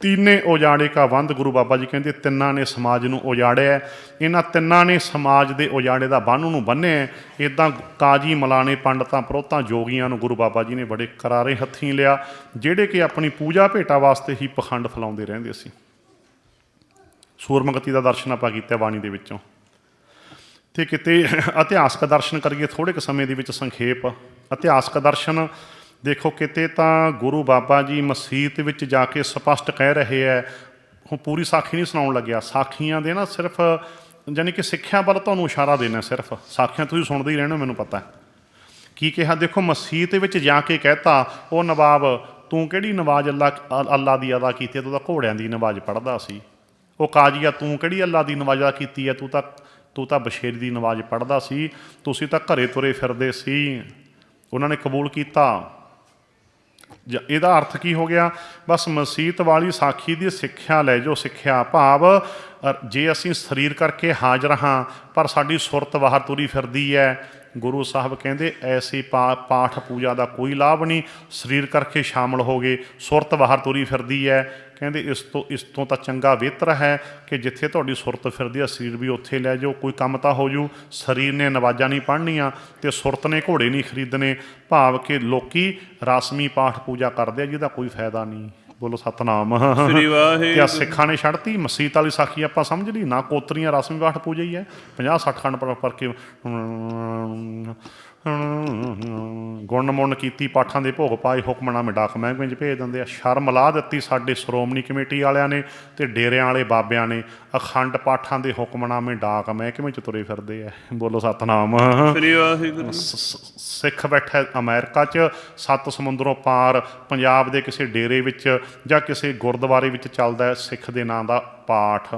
ਤੀਨੇ ਉਜਾੜੇ ਕਾ ਵੰਦ, ਗੁਰੂ ਬਾਬਾ ਜੀ ਕਹਿੰਦੇ ਤਿੰਨਾਂ ਨੇ ਸਮਾਜ ਨੂੰ ਉਜਾੜਿਆ। ਇਹਨਾਂ ਤਿੰਨਾਂ ਨੇ ਸਮਾਜ ਦੇ ਉਜਾੜੇ ਦਾ ਬੰਨ੍ਹ ਨੂੰ ਬੰਨ੍ਹਿਆ। ਇੱਦਾਂ ਕਾਜੀ ਮਲਾਣੇ ਪੰਡਤਾਂ ਪ੍ਰੋਤਾਂ ਜੋਗੀਆਂ ਨੂੰ ਗੁਰੂ ਬਾਬਾ ਜੀ ਨੇ ਬੜੇ ਕਰਾਰੇ ਹੱਥੀਂ ਲਿਆ, ਜਿਹੜੇ ਕਿ ਆਪਣੀ ਪੂਜਾ ਭੇਟਾ ਵਾਸਤੇ ਹੀ ਪਖੰਡ ਫੈਲਾਉਂਦੇ ਰਹਿੰਦੇ ਸੀ। ਸੂਰਮਗਤੀ ਦਾ ਦਰਸ਼ਨ ਆਪਾਂ ਕੀਤਾ ਬਾਣੀ ਦੇ ਵਿੱਚੋਂ। ਅਤੇ ਕਿਤੇ ਇਤਿਹਾਸਕ ਦਰਸ਼ਨ ਕਰੀਏ ਥੋੜ੍ਹੇ ਕੁ ਸਮੇਂ ਦੇ ਵਿੱਚ ਸੰਖੇਪ। ਇਤਿਹਾਸਕ ਦਰਸ਼ਨ ਦੇਖੋ, ਕਿਤੇ ਤਾਂ ਗੁਰੂ ਬਾਬਾ ਜੀ ਮਸੀਤ ਵਿੱਚ ਜਾ ਕੇ ਸਪਸ਼ਟ ਕਹਿ ਰਹੇ ਹੈ। ਹੁਣ ਪੂਰੀ ਸਾਖੀ ਨਹੀਂ ਸੁਣਾਉਣ ਲੱਗਿਆ, ਸਾਖੀਆਂ ਦੇ ਨਾ ਸਿਰਫ ਯਾਨੀ ਕਿ ਸਿੱਖਿਆ ਵੱਲ ਤੁਹਾਨੂੰ ਇਸ਼ਾਰਾ ਦੇਣਾ। ਸਿਰਫ ਸਾਖੀਆਂ ਤੁਸੀਂ ਸੁਣਦੇ ਹੀ ਰਹਿਣਾ, ਮੈਨੂੰ ਪਤਾ। ਕੀ ਕਿਹਾ? ਦੇਖੋ, ਮਸੀਤ ਵਿੱਚ ਜਾ ਕੇ ਕਹਿਤਾ, ਉਹ ਨਵਾਬ ਤੂੰ ਕਿਹੜੀ ਨਵਾਜ਼ ਅੱਲਾ ਦੀ ਅਦਾ ਕੀਤੀ ਹੈ? ਤੂੰ ਤਾਂ ਘੋੜਿਆਂ ਦੀ ਨਵਾਜ਼ ਪੜ੍ਹਦਾ ਸੀ। ਉਹ ਕਾਜੀਆ ਤੂੰ ਕਿਹੜੀ ਅੱਲਾ ਦੀ ਨਵਾਜ਼ ਅਦਾ ਕੀਤੀ ਹੈ? ਤੂੰ ਤਾਂ ਬਸ਼ੇਰੀ ਦੀ ਨਵਾਜ਼ ਪੜ੍ਹਦਾ ਸੀ। ਤੁਸੀਂ ਤਾਂ ਘਰੇ ਤੁਰੇ ਫਿਰਦੇ ਸੀ। ਉਹਨਾਂ ਨੇ ਕਬੂਲ ਕੀਤਾ। ਇਹਦਾ ਅਰਥ ਕੀ ਹੋ ਗਿਆ? ਬਸ ਮਸੀਤ ਵਾਲੀ ਸਾਖੀ ਦੀ ਸਿੱਖਿਆ ਲੈ ਜਾਓ। ਸਿੱਖਿਆ ਭਾਵ ਜੇ ਅਸੀਂ ਸਰੀਰ ਕਰਕੇ ਹਾਜ਼ਰ ਹਾਂ ਪਰ ਸਾਡੀ ਸੁਰਤ ਬਾਹਰ ਤੁਰੀ ਫਿਰਦੀ ਹੈ, ਗੁਰੂ ਸਾਹਿਬ ਕਹਿੰਦੇ ਐਸੀ ਪਾਠ ਪੂਜਾ ਦਾ ਕੋਈ ਲਾਭ ਨਹੀਂ, ਸਰੀਰ ਕਰਕੇ ਸ਼ਾਮਲ ਹੋ ਗਏ, ਸੁਰਤ ਬਾਹਰ ਤੁਰੀ ਫਿਰਦੀ ਹੈ। ਕਹਿੰਦੇ ਇਸ ਤੋਂ ਤਾਂ ਚੰਗਾ ਬਿਹਤਰ ਹੈ ਕਿ ਜਿੱਥੇ ਤੁਹਾਡੀ ਸੁਰਤ ਫਿਰਦੀ ਆ ਸਰੀਰ ਵੀ ਉੱਥੇ ਲੈ ਜਾਓ, ਕੋਈ ਕੰਮ ਤਾਂ ਹੋ ਜੂ। ਸਰੀਰ ਨੇ ਨਵਾਜ਼ਾਂ ਨਹੀਂ ਪੜ੍ਹਨੀਆਂ ਅਤੇ ਸੁਰਤ ਨੇ ਘੋੜੇ ਨਹੀਂ ਖਰੀਦਣੇ। ਭਾਵ ਕਿ ਲੋਕੀ ਰਸਮੀ ਪਾਠ ਪੂਜਾ ਕਰਦੇ ਆ ਜਿਹਦਾ ਕੋਈ ਫਾਇਦਾ ਨਹੀਂ। ਬੋਲੋ ਸਤਨਾਮ। ਤੇ ਆ ਸਿੱਖਾਂ ਨੇ ਛੱਡਤੀ ਮਸੀਤ ਵਾਲੀ ਸਾਖੀ ਆਪਾਂ ਸਮਝ ਲਈ ਨਾ, ਕੋਤਰੀਆਂ ਰਸਮੀ ਪਾਠ ਪੂਜਾ ਹੀ ਹੈ। 50-60 ਖੰਡ ਪਰ ਕੇ ਗੁਣ ਮੁੰਨ ਕੀਤੀ, ਪਾਠਾਂ ਦੇ ਭੋਗ ਪਾਏ, ਹੁਕਮਨਾਮੇ ਡਾਕ ਮਹਿਕਮੇ 'ਚ ਭੇਜ ਦਿੰਦੇ ਆ। ਸ਼ਰਮ ਲਾ ਦਿੱਤੀ ਸਾਡੇ ਸ਼੍ਰੋਮਣੀ ਕਮੇਟੀ ਵਾਲਿਆਂ ਨੇ ਅਤੇ ਡੇਰਿਆਂ ਵਾਲੇ ਬਾਬਿਆਂ ਨੇ। ਅਖੰਡ ਪਾਠਾਂ ਦੇ ਹੁਕਮਨਾਮੇ ਡਾਕ ਮਹਿਕਮੇ 'ਚ ਤੁਰੇ ਫਿਰਦੇ ਆ। ਬੋਲੋ ਸਤਨਾਮ। ਸਿੱਖ ਬੈਠਾ ਅਮਰੀਕਾ 'ਚ, 7 ਸਮੁੰਦਰੋਂ ਪਾਰ, ਪੰਜਾਬ ਦੇ ਕਿਸੇ ਡੇਰੇ ਵਿੱਚ ਜਾਂ ਕਿਸੇ ਗੁਰਦੁਆਰੇ ਵਿੱਚ ਚੱਲਦਾ ਸਿੱਖ ਦੇ ਨਾਂ ਦਾ ਪਾਠ।